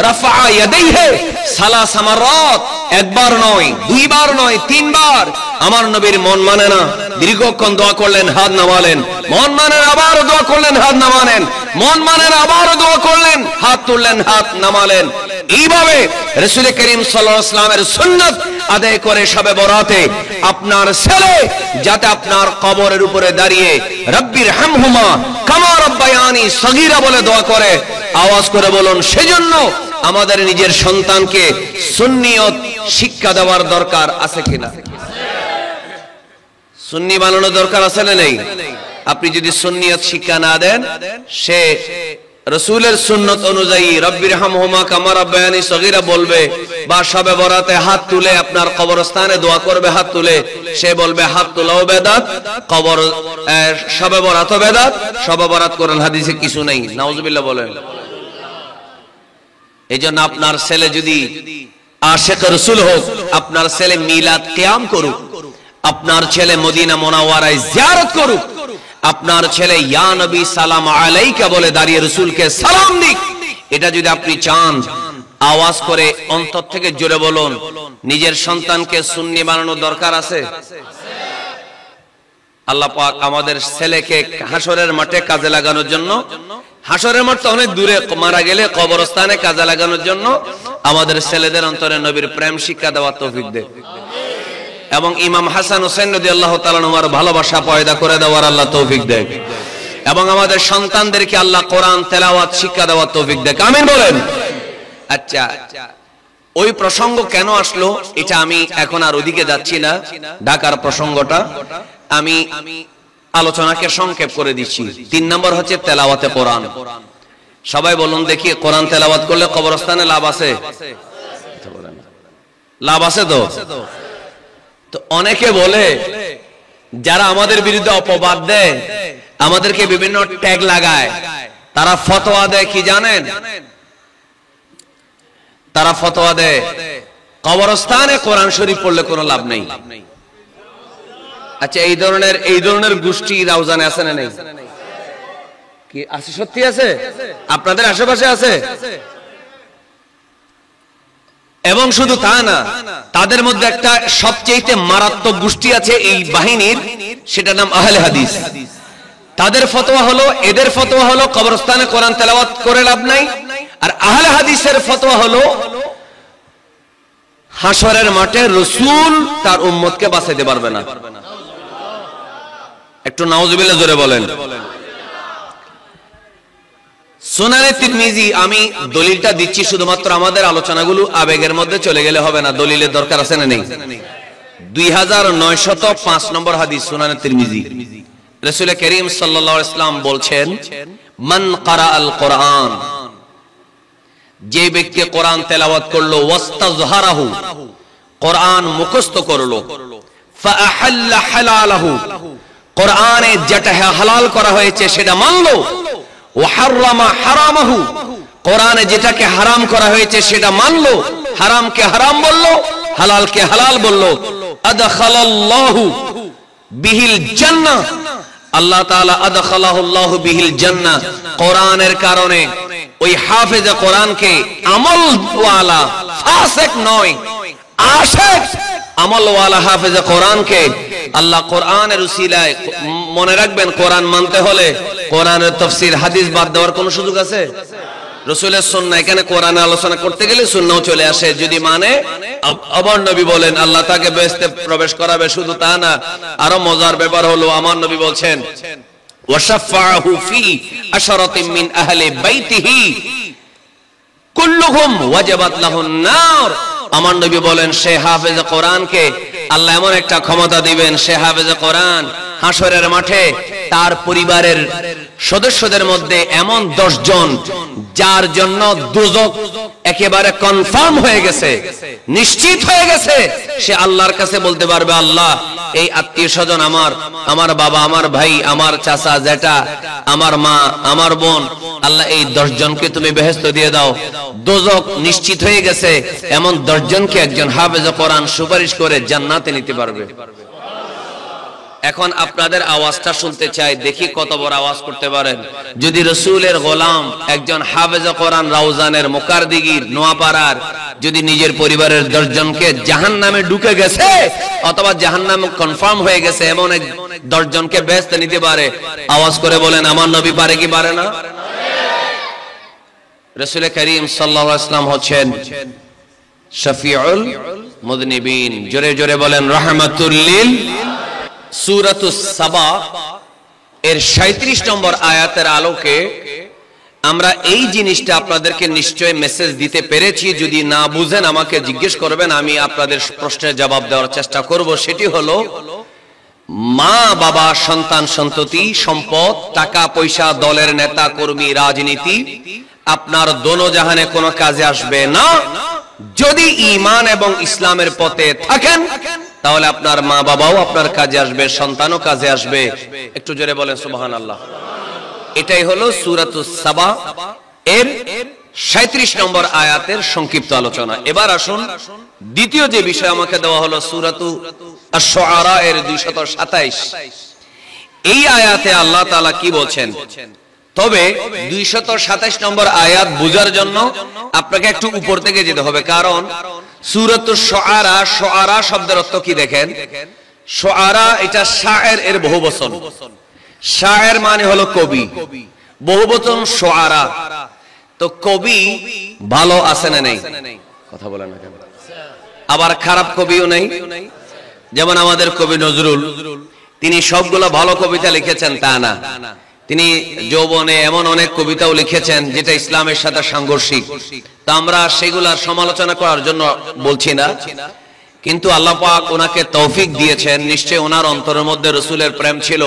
রাফা ইয়াদাইহি সালাসা মাররাত, একবার নয়, দুইবার নয়, 3 বার। আমার নবীর মন মানে না, দীর্ঘক্ষণ দোয়া করলেন, হাত নামালেন, মন মানে আবার দোয়া করলেন, হাত নামালেন, মন মানে আবার দোয়া করলেন, হাত তুললেন, হাত নামালেন। এইভাবে রাসূল করিম সাল্লাল্লাহু আলাইহি ওয়াসাল্লামের সুন্নাত আদায় করে শবে বরাতে আপনার ছেলে যাতে আপনার কবরের উপরে দাঁড়িয়ে রব্বির হামহুমা কামা রব্বায়ানি সগীরা বলে দোয়া করে। আওয়াজ করে বলুন, সেজন্য আমাদের নিজের সন্তানকে সুন্নিয়ত শিক্ষা দেওয়ার দরকার আছে কিনা? সুন্নি বানানোর দরকার আছে না নেই? আপনি যদি সুন্নিয়ত শিক্ষা না দেন, সে রাসূলের সুন্নাত অনুযায়ী রব্বির হামহুমা কামা রব্বায়ানি সগীরা বলবে, বা শবে বরাতে হাত তুলে আপনার কবরস্থানে দোয়া করবে, হাত তুলে, সে বলবে হাত তোলাও বেদাত, কবর শবে বরাতও বেদাত। শবে বরাত কোরআন হাদিসে কিছু নেই, নাউজুবিল্লাহ বলেন। এইজন্য আপনার ছেলে যদি আশিক রাসূল হোক, আপনার ছেলে মিলাদ কিয়াম করুক, আপনার ছেলে মদিনা মুনাওয়ারায় জিয়ারত করুক, আপনার ছেলে ইয়া নবী সালাম আলাইকা বলে দাঁড়িয়ে রাসূলকে সালাম দিক। এটা যদি আপনি চান, আওয়াজ করে অন্তর থেকে জোরে বলুন, নিজের সন্তানকে সুন্নি বানানোর দরকার আছে? আল্লাহ পাক আমাদের ছেলেকে হাসরের মাঠে কাজে লাগানোর জন্য, হাসরের মাঠ তো অনেক দূরে, মারা গেলে কবরস্থানে কাজে লাগানোর জন্য আমাদের ছেলেদের অন্তরে নবীর প্রেম শিক্ষা দেওয়ার তৌফিক দেয়, এবং ইমাম হাসান হোসেন রাদিয়াল্লাহু তাআলা আনহুর ভালোবাসা পয়দা করে দেওয়ার আল্লাহ তৌফিক দেয়, এবং আমাদের সন্তানদেরকে আল্লাহ কোরআন তেলাওয়াত শিক্ষা দেওয়ার তৌফিক দেয়। আমিন বলেন। আচ্ছা, ওই প্রসঙ্গ কেন আসলো এটা আমি এখন আর ওদিকে যাচ্ছি না, ঢাকার প্রসঙ্গটা আমি আলোচনাকে সংক্ষেপ করে দিচ্ছি। 3 নম্বর হচ্ছে তেলাওয়াতে কোরআন। সবাই বলুন দেখি, কোরআন তেলাওয়াত করলে কবরস্থানে লাভ আছে? লাভ আছে তো? তো অনেকে বলে, যারা আমাদের বিরুদ্ধে অপবাদ দেয়, আমাদেরকে বিভিন্ন ট্যাগ লাগায়, তারা ফতোয়া দেয় কি জানেন? তারা ফতোয়া দেয় কবরস্থানে কোরআন শরীফ পড়লে কোনো লাভ নেই। আচ্ছা, এই ধরনের গোষ্ঠী রাউজানে আছে না নেই? কি আছে? সত্যি আছে? আপনাদের আশেপাশে আছে? এবং শুধু তা না, তাদের মধ্যে একটা সবচেয়ে মারাত্মক গোষ্ঠী আছে এই বাহিনীর, সেটার নাম আহলে হাদিস। তাদের ফতোয়া হলো, এদের ফতোয়া হলো কবরস্থানে কোরআন তেলাওয়াত করে লাভ নাই, আর আহলে হাদিসের ফতোয়া হলো হাসরের মাঠে রাসূল তার উম্মতকে বাঁচাইতে পারবে না। একটু নাউজুবিল্লাহ জোরে বলেন। সুনানে তিরমিজি, আমি দলিলটা দিচ্ছি শুধুমাত্র, আমাদের আলোচনাগুলো আবেগের মধ্যে চলে গেলে হবে না, দলিলের দরকার আছে না নেই? 2905 নম্বর হাদিস, সুনানে তিরমিজি। রাসূল করিম সাল্লাল্লাহু আলাইহি ওয়াসাল্লাম বলছেন, মান ক্বারাআল কোরআন, যে ব্যক্তি কোরআন তেলাওয়াত করলো, ওয়াস্তাজহারাহু, কোরআন মুখস্থ করলো, ফাআহাল্লা হালালাহু, কোরআনে যেটা হালাল করা হয়েছে সেটা মানলো, ওয়াহাররামা হারামাহু, কোরআনে যেটাকে হারাম করা হয়েছে সেটা মানলো, হারামকে হারাম বললো, হালালকে হালাল বললো, আদখালাল্লাহু বিহিল জান্নাহ, আল্লাহ তাআলা আদখালাহুল্লাহু বিহিল জান্নাহ, কোরআনের কারণে ওই হাফেজে কোরআনকে আমলওয়ালা, ফাসিক নয়, আশিক আমলওয়ালা হাফেজে কোরআনকে আল্লাহ কোরআনের উসিলায়, মনে রাখবেন কোরআন মানতে হলে কোরআনের তাফসীর হাদিস বাদ দেওয়ার কোনো সুযোগ আছে? রাসূলের সুন্নাহ, এখানে কোরআনে আলোচনা করতে গেলে সুন্নাহও চলে আসে। যদি মানে, আমার নবী বলেন আল্লাহ তাকে বেহেশতে প্রবেশ করাবে, শুধু তা না, আরো মজার ব্যাপার হলো আমার নবী বলছেন, ওয়াশাফাহু ফি আশরাতিন মিন আহলি বাইতিহি কুল্লুহুম ওয়াজাবাত লাহুন নার। আমার নবী বলেন, সে হাফেজে কোরআনকে আল্লাহ এমন একটা ক্ষমতা দিবেন, সে হাফেজে কোরআন হাসরের মাঠে তার পরিবারের সদস্যদের মধ্যে এমন 10 জন যার জন্য দোজখ একেবারে কনফার্ম হয়ে গেছে, নিশ্চিত হয়ে গেছে, সে আল্লাহর কাছে বলতে পারবে, আল্লাহ এই আত্মীয় স্বজন আমার বাবা, আমার ভাই, আমার চাচা, জেঠা, আমার মা, আমার বোন, আল্লাহ এই 10 জনকে তুমি বেহেশত দিয়ে দাও। দোজখ নিশ্চিত হয়ে গেছে, এমন 10 জনকে একজন হাফেজে কোরআন সুপারিশ করে জান্নাতে নিতে পারবে। এখন আপনাদের আওয়াজটা শুনতে চাই, দেখি কত বড় আওয়াজ করতে পারেন। যদি রাসূলের গোলাম একজন হাফেজে কোরআন রাউজানের, মুকারদিগির, নোয়াপাড়ার, যদি নিজের পরিবারের 10 জনকে জাহান্নামে ঢুকে গেছে অথবা জাহান্নামে কনফার্ম হয়ে গেছে, এমন 10 জনকে বেহেশতে নিতে পারে, আওয়াজ করে বলেন আমার নবী পারে কি পারে না? রাসূল করিম সাল্লাল্লাহু আলাইহি ওয়াসাল্লাম হচ্ছেন শফিউল মুযনিবিন। জোরে জোরে বলেন রাহমাতুল লিল। সূরাতুস সাবা এর 37 নম্বর আয়াতের আলোকে আমরা এই জিনিসটা আপনাদেরকে নিশ্চয় মেসেজ দিতে পেরেছি। যদি না বুঝেন আমাকে জিজ্ঞেস করবেন, আমি আপনাদের প্রশ্নের জবাব দেওয়ার চেষ্টা করব। সেটি হলো, মা বাবা, সন্তান সন্ততি, সম্পদ, টাকা পয়সা, দলের নেতা কর্মী, রাজনীতি আপনার দোনো জাহানে কোনো কাজে আসবে না। যদি ঈমান এবং ইসলামের পথে থাকেন তাহলে আপনার মা বাবাও আপনার কাজে আসবে, সন্তানও কাজে আসবে। একটু জোরে বলেন সুবহানাল্লাহ। এটাই হলো সূরাতুস সাবা এর 37 নম্বর আয়াতের সংক্ষিপ্ত আলোচনা। এবার আসুন দ্বিতীয় যে বিষয় আমাকে দেওয়া হলো, সূরাতু আশ-শুআরা এর 227 এই আয়াতে আল্লাহ তাআলা কি বলছেন? তবে 227 নম্বর আয়াত বোঝার জন্য আপনাকে একটু উপর থেকে যেতে হবে, কারণ সূরাতুশ শুআরা, শুআরা শব্দের অর্থ কি দেখেন? শুআরা এটা শায়ের এর বহুবচন। শায়ের মানে হলো কবি, বহুবচন শুআরা। তো কবি ভালো আছে না নেই? কথা বলেন না কেন? আবার খারাপ কবিও নেই। যেমন আমাদের কবি নজরুল, তিনি সবগুলো ভালো কবিতা লিখেছেন তা না, তিনি যৌবনে এমন অনেক কবিতাও লিখেছেন যেটা ইসলামের সাথে সাংঘর্ষিক। তা আমরা সেগুলার সমালোচনা করার জন্য বলছি না, কিন্তু আল্লাহ পাক ওনাকে তৌফিক দিয়েছেন, নিশ্চয়ই ওনার অন্তরের মধ্যে রাসূলের প্রেম ছিল।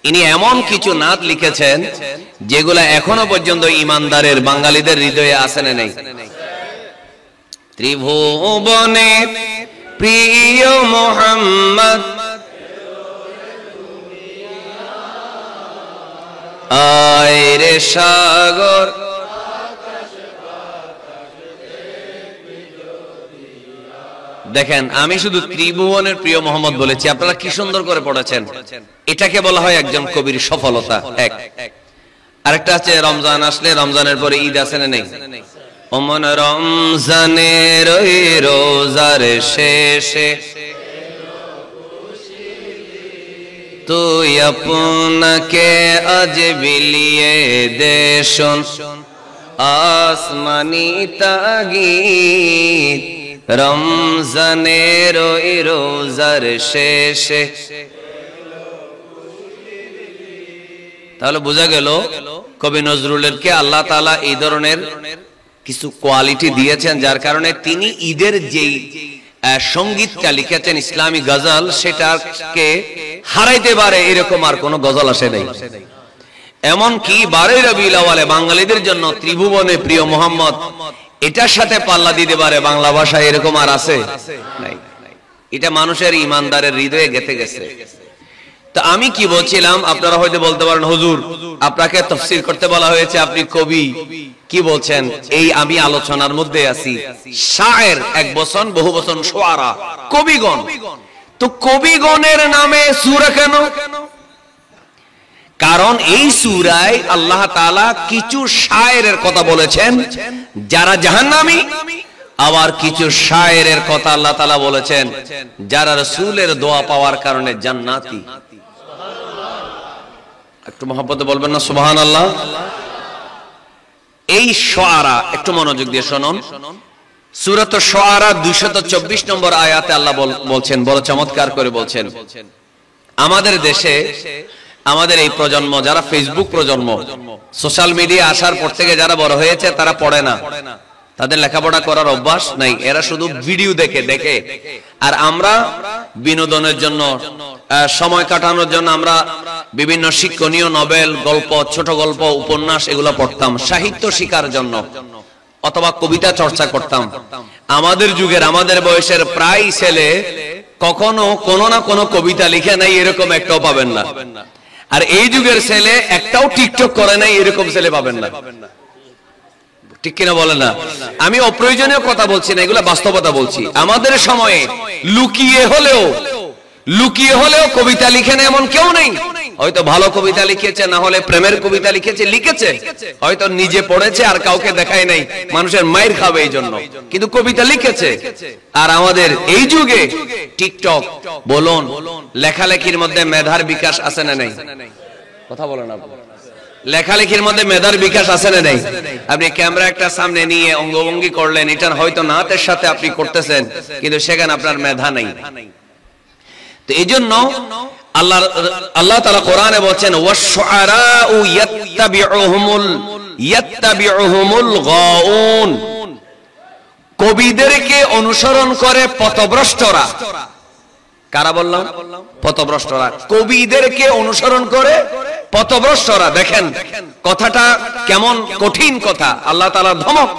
ইনি এমন কিছু নাত লিখেছেন যেগুলা এখনো পর্যন্ত ইমানদারের বাঙালিদের হৃদয়ে আছে না নেই? ত্রিভুবনে প্রিয় মুহাম্মদ, আয় রে সাগর, দেখেন আমি শুধু ত্রিভুবনের প্রিয় মোহাম্মদ বলেছি, আপনারা কি সুন্দর করে পড়েছেন। এটাকে বলা হয় একজন কবির সফলতা। এক আরেকটা আছে রমজান আসলে, রমজানের পরে ঈদ আছে না নেই? ওমন রমজানের ওই রোজার শেষে তুই আপনাকে আজ বিলিয়ে দে শোন আসমানি তাগীত, রমজানের ওই রোজার শেষে। তাহলে বোঝা গেল কবি নজরুলের কে আল্লাহ তাআলা এই ধরনের কিছু কোয়ালিটি দিয়েছেন, যার কারণে তিনি ঈদের যেই সঙ্গীতটা লিখেছেন ইসলামী গজল, সেটাকে হারাইতে পারে এরকম আর কোন গজল আসে নাই। এমন কি 12 রবিউল আউয়ালে বাঙালিদের জন্য ত্রিভুবনে প্রিয় মোহাম্মদ এটার সাথে পাল্লা দিতে পারে বাংলা ভাষা, এরকম আর আছে নাই। এটা মানুষের ইমানদারের হৃদয়ে গেঁথে গেছে। তো আমি কি বলছিলাম, আপনারা হয়তো বলতে পারেন হুজুর আপনাকে তাফসীর করতে বলা হয়েছে, আপনি কবি, কি বলছেন? এই আমি আলোচনার মধ্যে আছি। শায়ের এক বচন, বহু বচন শুআরা, কবিগণ। তো কবিগণের নামে সূরা কেন? কারণ এই সূরায় আল্লাহ তাআলা কিছু শায়েরের কথা বলেছেন যারা জাহান্নামী, আবার কিছু শায়েরের কথা আল্লাহ তাআলা বলেছেন যারা রাসূলের দোয়া পাওয়ার কারণে জান্নাতি। একটু মহব্বতে বলবেন না সুবহানাল্লাহ? এই শুআরা একটু মনোযোগ দিয়ে শুনুন। সূরাতুশ শুআরা 224 নম্বর আয়াতে আল্লাহ বলছেন, বড় চমৎকার করে বলছেন, আমাদের দেশে আমাদের এই প্রজন্ম যারা ফেসবুক প্রজন্ম, সোশ্যাল মিডিয়া আসার পর থেকে যারা বড় হয়েছে তারা পড়ে না, তাদের লেখাপড়া করার অভ্যাস নাই, এরা শুধু ভিডিও দেখে। আর আমরা বিনোদনের জন্য, সময় কাটানোর জন্য আমরা বিভিন্ন শিক্ষণীয় নভেল, গল্প, ছোট গল্প, উপন্যাস এগুলো পড়তাম সাহিত্য শিকার জন্য, অথবা কবিতা চর্চা করতাম। আমাদের যুগের, আমাদের বয়সের প্রায় ছেলে কখনো কোনো না কোনো কবিতা লিখে নাই, এরকম একটাও পাবেন না। আর এই যুগের ছেলে একটাও টিকটক করে নাই, এরকম ছেলে পাবেন না। ঠিক কিনা বলেন না? আমি অপ্রয়োজনীয় কথা বলছি না, এগুলো বাস্তবতা বলছি। আমাদের সময়ে লুকিয়ে হলেও কবিতা লিখেন এমন কেউ নেই। হয়তো ভালো কবিতা লিখেছে, না হলে প্রেমের কবিতা লিখেছে, হয়তো নিজে পড়েছে আর কাউকে দেখায় নাই, মানুষের মাইর খাবে এই জন্য, কিন্তু কবিতা লিখেছে। আর আমাদের এই যুগে টিকটক বলুন, লেখালেখির মধ্যে মেধার বিকাশ আছে না নাই? কথা বলেন না, লেখালেখির মধ্যে মেধার বিকাশ আছে না নাই? আপনি ক্যামেরা একটা সামনে নিয়ে অঙ্গভঙ্গি করলেন, এটা হয়তো নাতের সাথে আপনি করতেছেন, কিন্তু সেখানে আপনার মেধা নাই। তো এই জন্য আল্লাহ তাআলা কোরআনে বলেন, ওয়াশ-শুআরাউ ইয়াত্তাবিউহুমুল গাউন, কবিদেরকে অনুসরণ করে পথভ্রষ্টরা। কারা বললাম? পথভ্রষ্টরা। কবিদেরকে অনুসরণ করে পথভ্রষ্টরা। দেখেন কথাটা কেমন কঠিন কথা, আল্লাহ তাআলার ধমক।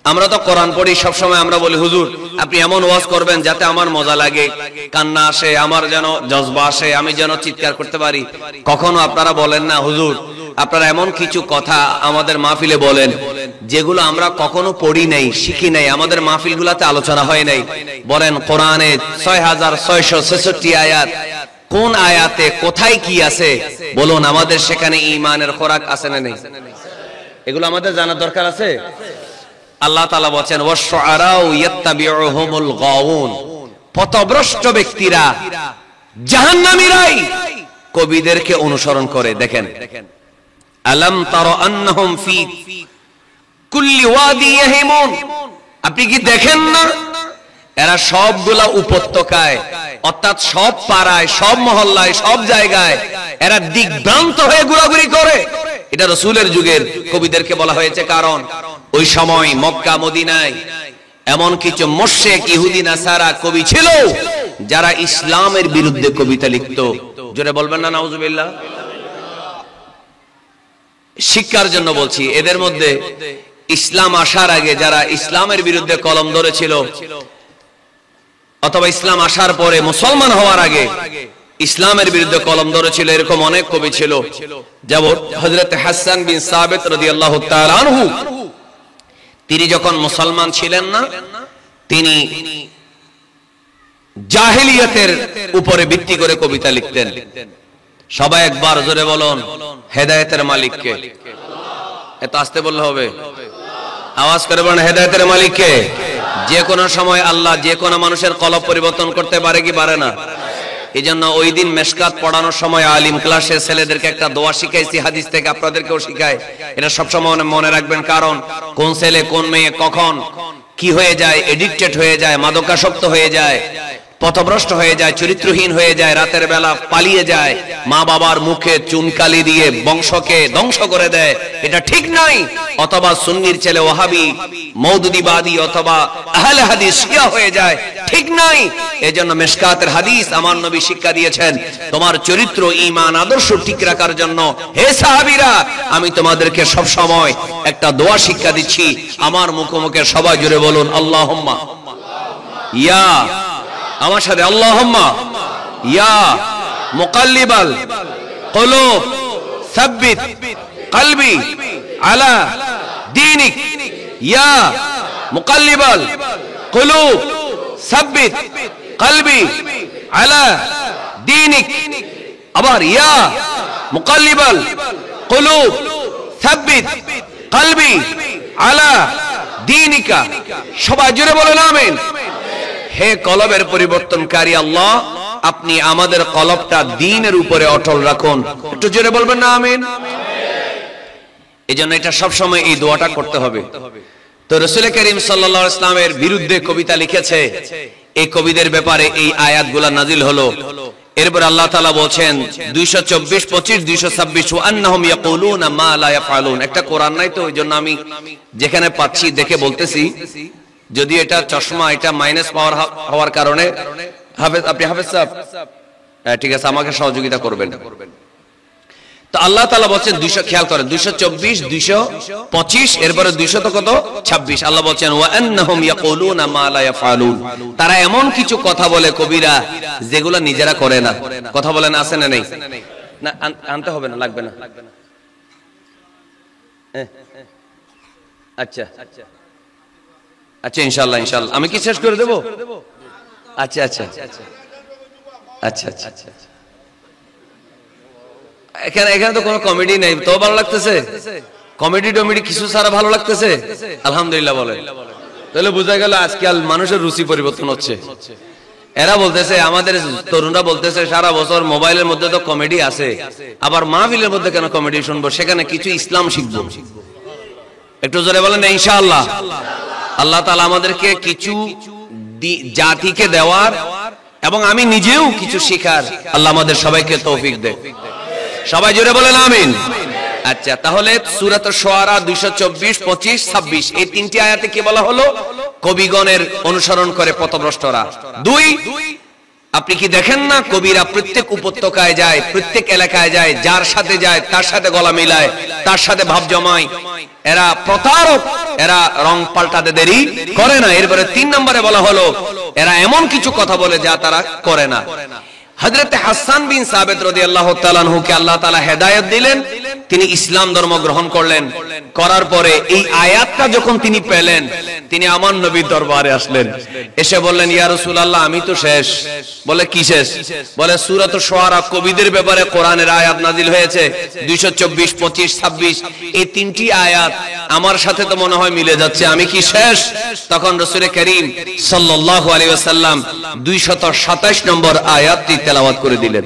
আমরা তো কোরআন পড়ি, সব সময় আমরা বলি হুজুর আপনি এমন ওয়াজ করবেন যাতে আমার মজা লাগে, কান্না আসে, আমার যেন জজবা আসে, আমি যেন চিৎকার করতে পারি। কখনো আপনারা বলেন না হুজুর আপনারা এমন কিছু কথা আমাদের মাহফিলে বলেন যেগুলো আমরা কখনো পড়ি নাই, শিখি নাই, আমাদের মাহফিলগুলোতে আলোচনা হয় নাই। বলেন কোরআনে 6666 আয়াত, কোন আয়াতে কোথায় কি আছে বলুন, আমাদের সেখানে ঈমানের খোরাক আছে না নেই? এগুলো আমাদের জানার দরকার আছে। আল্লাহ তাআলা বলেন ওয়াশ-শুআরাউ ইয়াত্তাবিউহুমুল গাউন, পথভ্রষ্ট ব্যক্তিরা জাহান্নামীরাই কবিদেরকে অনুসরণ করে। দেখেন আলাম তারা আন্নাহুম ফি কুল্লি ওয়াদি ইয়াহিমুন, আপনি কি দেখেন না এরা সবগুলা উপত্যকায় অর্থাৎ সব পাড়ায়, সব মহল্লায়, সব জায়গায় এরা দিকভ্রান্ত হয়ে ঘোরাঘুরি করে। এটা রাসূলের যুগের কবিদেরকে বলা হয়েছে, কারণ ওই সময় মক্কা মদিনায় এমন কিছু মুশরিক ইহুদি নাসারা কবি ছিল যারা ইসলামের বিরুদ্ধে কবিতা লিখতো। জোরে বলবেন না নাউজুবিল্লাহ। শিক্ষার জন্য বলছি, এদের মধ্যে ইসলাম আসার আগে যারা ইসলামের বিরুদ্ধে কলম ধরেছিল অথবা ইসলাম আসার পরে মুসলমান হওয়ার আগে ইসলামের বিরুদ্ধে কলম ধরেছিল, এরকম অনেক কবি ছিল। যেমন হযরত হাসান বিন সাবিত রাদিয়াল্লাহু তাআলা আনহু, তিনি যখন মুসলমান ছিলেন না, তিনি জাহেলিয়াতের উপরে ভিত্তি করে কবিতা লিখতেন। সবাই একবার জোরে বলুন হেদায়েতের মালিক কে? এত আস্তে বললে হবে, আওয়াজ করে বলেন হেদায়েতের মালিক কে? যে কোনো সময় আল্লাহ যে কোনো মানুষের কলব পরিবর্তন করতে পারে কি পারে না? এই জন্য ওই দিন মেশকাত পড়ানোর সময় আলিম ক্লাসে ছেলেদেরকে একটা দোয়া শিখাইছি, হাদিস থেকে আপনাদেরকেও শিখায়। এটা সবসময় মনে রাখবেন, কারণ কোন ছেলে কোন মেয়ে কখন কি হয়ে যায়, এডিক্টেড হয়ে যায়, মাদকাসক্ত হয়ে যায়, পথভ্রষ্ট হয়ে যায়, চরিত্রহীন হয়ে যায়, রাতের বেলা পালিয়ে যায়, মা বাবার মুখে চুনকালি দিয়ে বংশকে ধ্বংস করে দেয়, এটা ঠিক নাই। অথবা সুন্নির ছেলে ওয়াহাবি মওদুদিবাদী অথবা আহলে হাদিস শিয়া হয়ে যায়, ঠিক নাই। এজন্য মিশকাতের হাদিস আমার নবী শিক্ষা দিয়েছেন, তোমার চরিত্র ঈমান আদর্শ ঠিক রাখার জন্য হে সাহাবীরা আমি তোমাদেরকে সব সময় একটা দোয়া শিক্ষা দিচ্ছি। আমার মুখে সবাই জুড়ে বলুন আল্লাহুম্মা ইয়া, আমার সাথে আল্লাহুম্মা ইয়া মুকাল্লিবাল কুলুব সাব্বিত কলবি আলা দীনিক, ইয়া মুকাল্লিবাল কুলুব সাব্বিত কলবি আলা দীনিক। আবার ইয়া মুকাল্লিবাল কুলুব সাব্বিত কলবি আলা দীনিকা। সবাই জোরে বলেন আমিন। হে কলবের পরিবর্তনকারী আল্লাহ, আপনি আমাদের কলবটা দ্বীনের উপরে অটল রাখুন। একটু জোরে বলবেন না আমিন। এজন্য এটা সব সময় এই দোয়াটা করতে হবে। তো রাসূল করিম সাল্লাল্লাহু আলাইহি ওয়াসাল্লামের বিরুদ্ধে কবিতা লিখেছে, এই কবিদের ব্যাপারে এই আয়াতগুলো নাজিল হলো। এরপর আল্লাহ তাআলা বলেন 224, 25, 226 ওয়া আন্নাহুম ইয়াকুলুনা মা লা ইয়াফআলুন। একটা কোরআন নাই তো ওইজন্য আমি যেখানে পাচ্ছি দেখে বলতেছি, যদি এটা চশমা এটা মাইনাস পাওয়ার হওয়ার কারণে হাফেজ, আপনি হাফেজ সাহেব ঠিক আছে আমাকে সহযোগিতা করবেন। তো আল্লাহ তাআলা বলেন 200, খেয়াল করেন 224, 225, এরপরে 200 তো কত 26। আল্লাহ বলেন ওয়া আন্নাহুম ইয়াকুলুনা মা লা ইয়াফআলুন, তারা এমন কিছু কথা বলে কবিরা যেগুলো নিজেরা করে না। কথা বলেন আছে না নেই? না আনতে হবে না, লাগবে না। আচ্ছা আচ্ছা ইনশাআল্লাহ ইনশাআল্লাহ আমি কি শেষ করে দেব? আচ্ছা আচ্ছা আচ্ছা আচ্ছা এখানে তো কোনো কমেডি নেই, তো ভালো লাগতেছে? কমেডি টমেডি কিছু সারা ভালো লাগতেছে? আলহামদুলিল্লাহ বলে। তাহলে বোঝা গেল আজকাল মানুষের রুচি পরিবর্তন হচ্ছে। এরা বলতেছে, আমাদের তরুণরা বলতেছে সারা বছর মোবাইলের মধ্যে তো কমেডি আছে, আবার মাহফিলের মধ্যে কেন কমেডি শুনবো? সেখানে কিছু ইসলাম শিখবো। একটু জোরে বলেন ইনশাআল্লাহ। আল্লাহ তাআলা আমাদেরকে কিছু জাতিকে দেওয়ার এবং আমি নিজেও কিছু শেখার আল্লাহ আমাদের সবাইকে তৌফিক দেয়। সবাই জোরে বলেন আমিন। আচ্ছা, তাহলে সূরাত আশ-শুআরা 224, 25, 26 এই তিনটি আয়াতে কি বলা হলো? কবিগণের অনুসরণ করে পথভ্রষ্টরা। 2, আপনি কি দেখেন না কবিরা প্রত্যেক উপত্যকায় যায়, প্রত্যেক এলাকায় যায়, যার সাথে যায় তার সাথে গলা মিলায়, তার সাথে ভাব জমায়। এরা প্রতারক, এরা রং পাল্টাতে দেরি করে না। এরপরে 3 নম্বরে বলা হলো এরা এমন কিছু কথা বলে যা তারা করে না। হযরত হাসান বিন সাবিত রাদিয়াল্লাহু তাআলা আনহুকে আল্লাহ তাআলা হেদায়েত দিলেন, তিনি ইসলাম ধর্ম গ্রহণ করলেন। করার পরে এই আয়াতটা যখন তিনি পেলেন, তিনি আমার নবীর দরবারে আসলেন, এসে বললেন, ইয়া রাসূলুল্লাহ আমি তো শেষ। বলে কি শেষ? বলে সূরাত শুআরা কবিদের ব্যাপারে কোরআনের আয়াত নাজিল হয়েছে 224, 25, 26, এই 3টি আয়াত আমার সাথে তো মনে হয় মিলে যাচ্ছে, আমি কি শেষ? তখন রাসূল করিম সাল্লাল্লাহু আলাইহি ওয়াসাল্লাম 227 নম্বর আয়াতটি তেলাওয়াত করে দিলেন।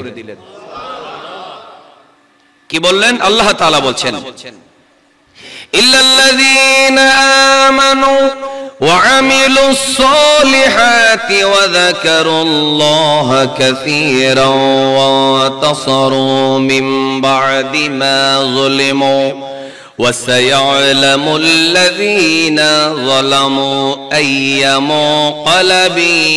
কি বললেন? আল্লাহ তাআলা বলছেন, ইল্লাল্লাযীনা আমানু ওয়া আমিলুস সালিহাতি ওয়া যাকারুল্লাহা কাসীরান ওয়া তাসারু মিন বা'দি মা যুলিমু ওয়া সায়া'লামুল লাযীনা যালামু আইয়ামু ক্বালাবিন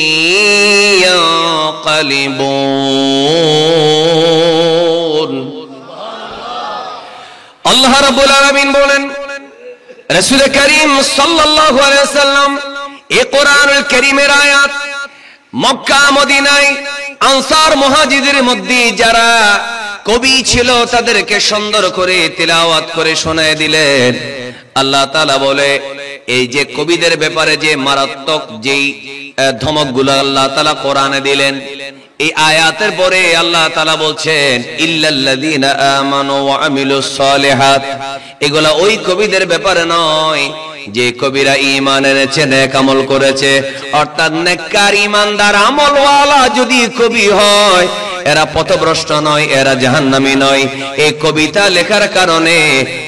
ইয়ানকালিবুন। আল্লাহ রাব্বুল আলামিন বলেন, রাসূল করিম সাল্লাল্লাহু আলাইহি ওয়াসাল্লাম এই কোরআনুল কারীমের আয়াত মক্কা মদিনায় আনসার মুহাজিরদের মধ্যে যারা কবি ছিল তাদেরকে সুন্দর করে তিলাওয়াত করে শোনায় দিলেন। আল্লাহ তাআলা বলে, এই যে কবিদের ব্যাপারে যে মারাত্মক যেই ধমকগুলো আল্লাহ তাআলা কোরআনে দিলেন, এই আয়াতের পরে আল্লাহ তাআলা বলছেন, ইল্লাল্লাযীনা আমানু ওয়া আমিলুস সালিহাত। এগুলা ওই কবিদের ব্যাপারে নয় যে কবিরা ঈমান এনেছে, নেক আমল করেছে। অর্থাৎ নেককার ঈমানদার আমলওয়ালা যদি কবি হয়, এরা পথভ্রষ্ট নয়, এরা জাহান্নামী নয়। এই কবিতা লেখার কারণে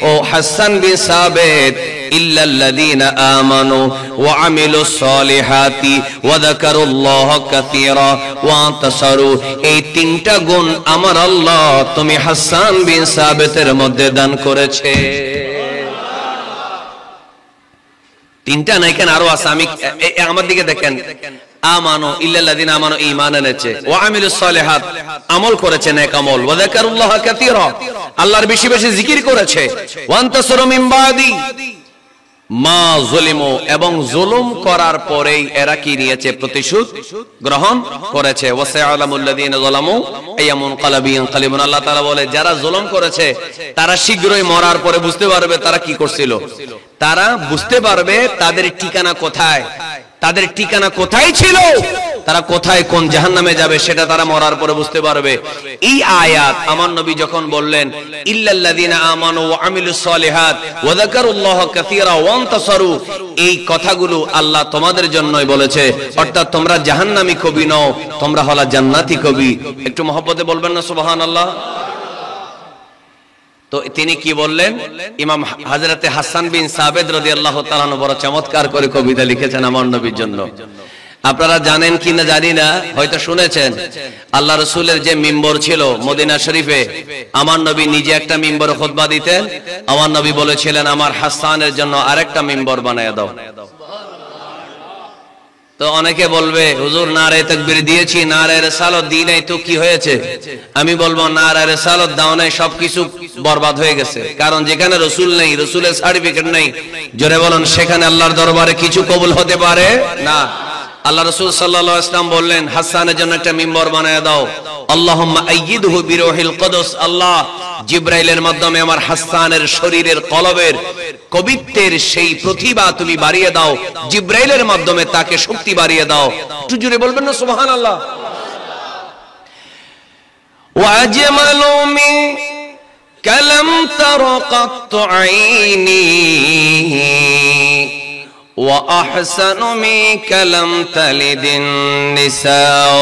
ও হাসান বিন সাবিত ইল্লাল্লাযীনা আমানু ওয়া আমিলুস সালিহাতি ওয়া যাকারুল্লাহা কাসীরা ওয়া তাসারু, এই 3টা গুণ আমার আল্লাহ তুমি হাসান বিন সাবিতের মধ্যে দান করেছে। 3টা নাই কেন, আরো আছে। আমি আমার দিকে দেখেন, আমানু ইল্লাল্লাযীনা আমানু ঈমান এনেছে, ওয়া আমিলুস সালিহাত আমল করেছে, নেক আমল, ওয়া যাকারুল্লাহা কাসীরা আল্লাহর বেশি বেশি জিকির করেছে, ওয়া তাসারু মিন বাদি মা যুলিমু এবং জুলুম করার পরেই এরা কি নিয়েছে? প্রতিশোধ গ্রহণ করেছে। ওয়া সায়ালামুল লাযীনা যালামু আইয়ামুন ক্বালাবিন ইয়ানকালিবুন। আল্লাহ তাআলা বলে, যারা জুলুম করেছে তারা শীঘ্রই মরার পরে বুঝতে পারবে তারা কি করছিল। তারা বুঝতে পারবে তাদের ঠিকানা কোথায়, তাদের ঠিকানা কোথায় ছিল, তারা কোথায় কোন জাহান্নামে যাবে সেটা তারা মরার পরে বুঝতে পারবে। এই আয়াত আমার নবী যখন বললেন, ইল্লাল্লাযীনা আমানু ওয়া আমিলুস সালিহাত ওয়া যাকারুল্লাহা কাসীরা ওয়া তাসারু, এই কথাগুলো আল্লাহ তোমাদের জন্যই বলেছে। অর্থাৎ তোমরা জাহান্নামী কবি নও, তোমরা হলা জান্নাতি কবি। একটু মহব্বতে বলবেন না সুবহানাল্লাহ? তো তিনি কি বললেন? ইমাম হযরতে হাসান বিন সাবিত রাদিয়াল্লাহু তাআলা বড় চমৎকার করে কবিতা লিখেছেন আমার নবীর জন্য। আপনারা জানেন কি না জানি না, হয়তো শুনেছেন, আল্লাহ রাসূলের যে মিম্বর ছিল মদিনা শরীফে, আমার নবী নিজে একটা মিম্বরে খুতবা দিতেন। আমার নবী বলেছিলেন, আমার হাসানের জন্য আরেকটা মিম্বর বানায় দাও। তো অনেকে বলবে, হুজুর নারে তাকবীর দিয়েছি, নারে রিসালাত দিই নাই, তো কি হয়েছে? আমি বলবো, নারে রিসালাত দাও নাই, সবকিছু বরবাদ হয়ে গেছে। কারণ যেখানে রাসূল নেই, রাসূলের সার্টিফিকেট নেই, জোরে বলেন, সেখানে আল্লাহর দরবারে কিছু কবুল হতে পারে না। আল্লাহ রাসূল সাল্লাল্লাহু আলাইহি ওয়াসাল্লাম বললেন, হাসানের জন্য একটা মিম্বর বানায় দাও। আল্লাহুম্মা আইয়িদহু বিরূহিল কুদুস, আল্লাহ জিবরাইলের মাধ্যমে আমার হাসানের শরীরের কলবের কবিত্বের সেই প্রতিভা তুমি বাড়িয়ে দাও, জিবরাইলের মাধ্যমে তাকে শক্তি বাড়িয়ে দাও। একটু জোরে বলবেন না সুবহানাল্লাহ? ওয়াজমালু মিন কালাম তারাকাত আইনি ওয়া আহসানু মিনকা লাম তালিদিন নিসাউ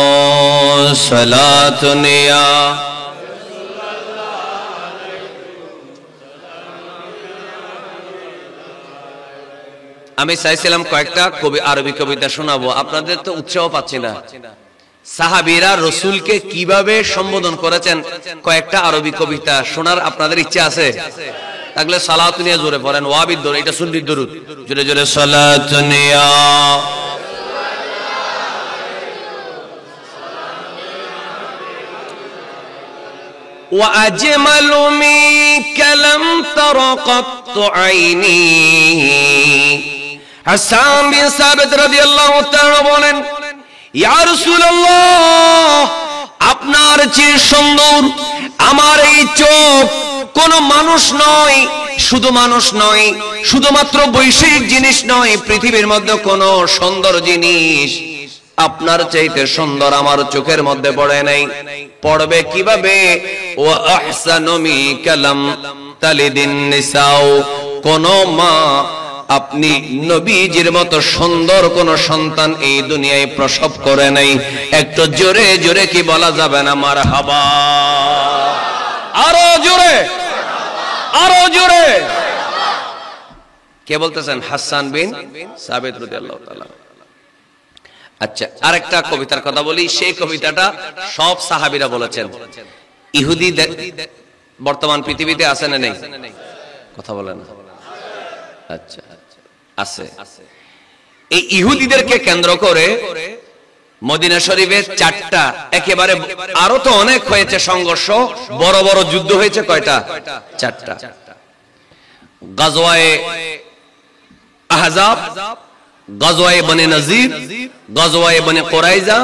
সালাতুন ইয়া। আমি চাইছিলাম কয়েকটা আরবি কবিতা শোনাবো, আপনাদের তো উৎসাহ পাচ্ছি না। সাহাবীরা রাসূলকে কিভাবে সম্বোধন করেছেন, কয়েকটা আরবি কবিতা শোনার আপনাদের ইচ্ছা আছে? তাহলে সালাতুন ইয়া জোরে পড়েন, ওয়াবিদ দরুদ, এটা সুন্নিত দরুদ, জোরে জোরে সালাতুন ইয়া। ওয়া আজমালু মিনকা লাম তারা কাত্তু আইনি। হাসান বিন সাবিত রাদিয়াল্লাহু তাআলা বলেন, ইয়া রাসূলুল্লাহ, আপনার চেয়ে সুন্দর আমার এই চোখ কোন মানুষ নয়, শুধু মানুষ নয়, শুধুমাত্র বৈশ্বিক জিনিস নয়, পৃথিবীর মধ্যে কোন সুন্দর জিনিস আপনার চাইতে সুন্দর আমার চোখের মধ্যে পড়ে নাই। পড়বে কিভাবে? ওয়া আহসানু মিনকা লাম তালিদিন নিসাউ, কোন মা আপনি নবীজির মতো সুন্দর কোন সন্তান এই দুনিয়ায় প্রসব করে নাই। একটু জোরে জোরে কি বলা যাবে না মারহাবা? আরো জোরে, আরো জোরে। কে বলতেছেন? হাসান বিন সাবিত রাদিয়াল্লাহু তাআলা। আচ্ছা, আরেকটা কবিতার কথা বলি। সেই কবিতাটা সব সাহাবীরা বলেছেন। ইহুদি বর্তমান পৃথিবীতে আছে না নেই? কথা বলেন। আচ্ছা, আছে। এই ইহুদিদেরকে কেন্দ্র করে মদিনা শরীফে 4টা একেবারে, আরো তো অনেক হয়েছে সংঘর্ষ, বড় বড় যুদ্ধ হয়েছে। কয়টা? 4টা। গাজওয়ায়ে আহজাব, গাজওয়ায়ে বনে নজির, গাজওয়ায়ে বনে কুরাইজা,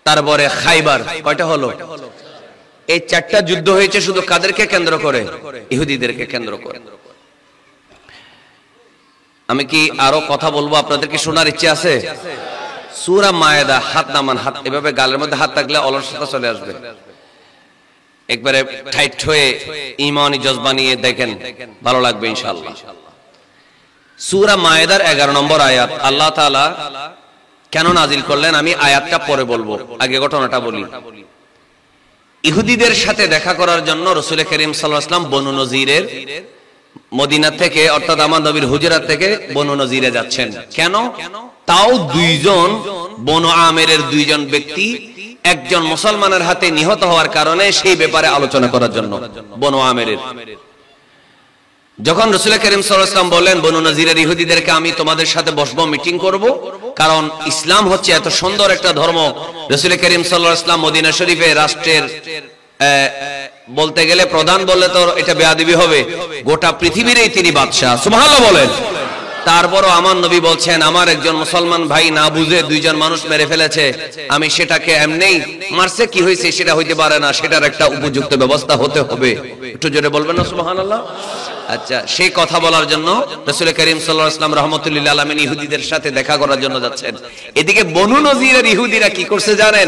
তারপরে খাইবার। কয়টা হলো? এই 4টা যুদ্ধ হয়েছে শুধু কাদেরকে কেন্দ্র করে? ইহুদিদেরকে কেন্দ্র করে। আমি কি আরো কথা বলবো? আপনাদের কি শোনার ইচ্ছে আছে? সূরা মায়েদা, হাত নামান, হাত এভাবে গালের মধ্যে হাত থাকলে অলসতা চলে আসবে। একবারে টাইট হয়ে ঈমানি জজবা নিয়ে দেখেন, ভালো লাগবে ইনশাআল্লাহ। সূরা মায়েদার 11 নম্বর আয়াত আল্লাহ তাআলা কেন নাজিল করলেন আমি আয়াতটা পরে বলবো, আগে ঘটনাটা বলি। ইহুদিদের সাথে দেখা করার জন্য রাসূল করিম সাল্লাল্লাহু আলাইহি ওয়াসাল্লাম বনু নজিরের মদিনা থেকে, অর্থাৎ আমার নবীর হুজরাত থেকে বনু নজিরে যাচ্ছেন। কেন? তাও দুইজন বনু আমেরের দুইজন ব্যক্তি একজন মুসলমানের হাতে নিহত হওয়ার কারণে সেই ব্যাপারে আলোচনা করার জন্য। বনু আমেরের যখন রাসূল করিম সাল্লাল্লাহু আলাইহি ওয়াসাল্লাম বললেন বনু নজিরের ইহুদিদেরকে আমি তোমাদের সাথে বসবো, মিটিং করব, কারণ ইসলাম হচ্ছে এত সুন্দর একটা ধর্ম। রাসূল করিম সাল্লাল্লাহু আলাইহি ওয়াসাল্লাম মদিনা শরীফে রাষ্ট্রের বলতে গেলে প্রধান বললে তো এটা বেয়াদবি হবে, গোটা পৃথিবীরই তিনি বাদশা। সুবহানাল্লাহ বলেন। তারপরও আমার নবী বলছেন আমার একজন মুসলমান ভাই না বুঝে দুইজন মানুষ মেরে ফেলেছে, আমি সেটাকে এমনিই মারছে, কি হয়েছে সেটা হইতে পারে না, সেটার একটা উপযুক্ত ব্যবস্থা হতে হবে। একটু জোরে বলবেন না সুবহানাল্লাহ? আচ্ছা, সেই কথা বলার জন্য রাসূল করিম সাল্লাল্লাহু আলাইহি ওয়াসাল্লাম রাহমাতুল লিল আলামিন ইহুদিদের সাথে দেখা করার জন্য যাচ্ছেন। এদিকে বনু নজিরের ইহুদিরা কি করছে জানেন?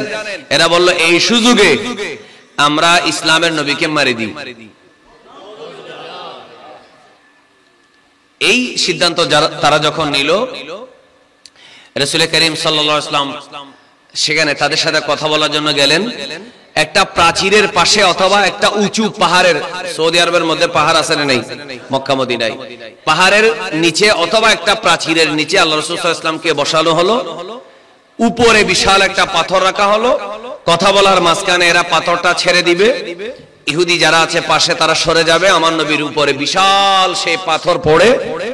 এরা বলল এই সুযোগে আমরা ইসলামের নবীকে মারি দিই। এই সিদ্ধান্ত তারা যখন নিল, রাসূল করিম সাল্লাল্লাহু আলাইহি ওয়াসাল্লাম সেখানে তাদের সাথে কথা বলার জন্য গেলেন। একটা প্রাচীরের পাশে অথবা একটা উঁচু পাহাড়ের, সৌদি আরবের মধ্যে পাহাড় আছে না নেই? মক্কা মদিনায় পাহাড়ের নিচে অথবা একটা প্রাচীরের নিচে আল্লাহ রাসূল সাল্লাল্লাহু আলাইহি ওয়াসাল্লামকে বসানো হলো। উপরে বিশাল একটা পাথর রাখা হলো। কথা বলার মাঝখানে এরা পাথরটা ছেড়ে দিবে, ইহুদি যারা আছে পাশে তারা সরে যাবে, আমার নবীর উপরে বিশাল সেই পাথর পড়ে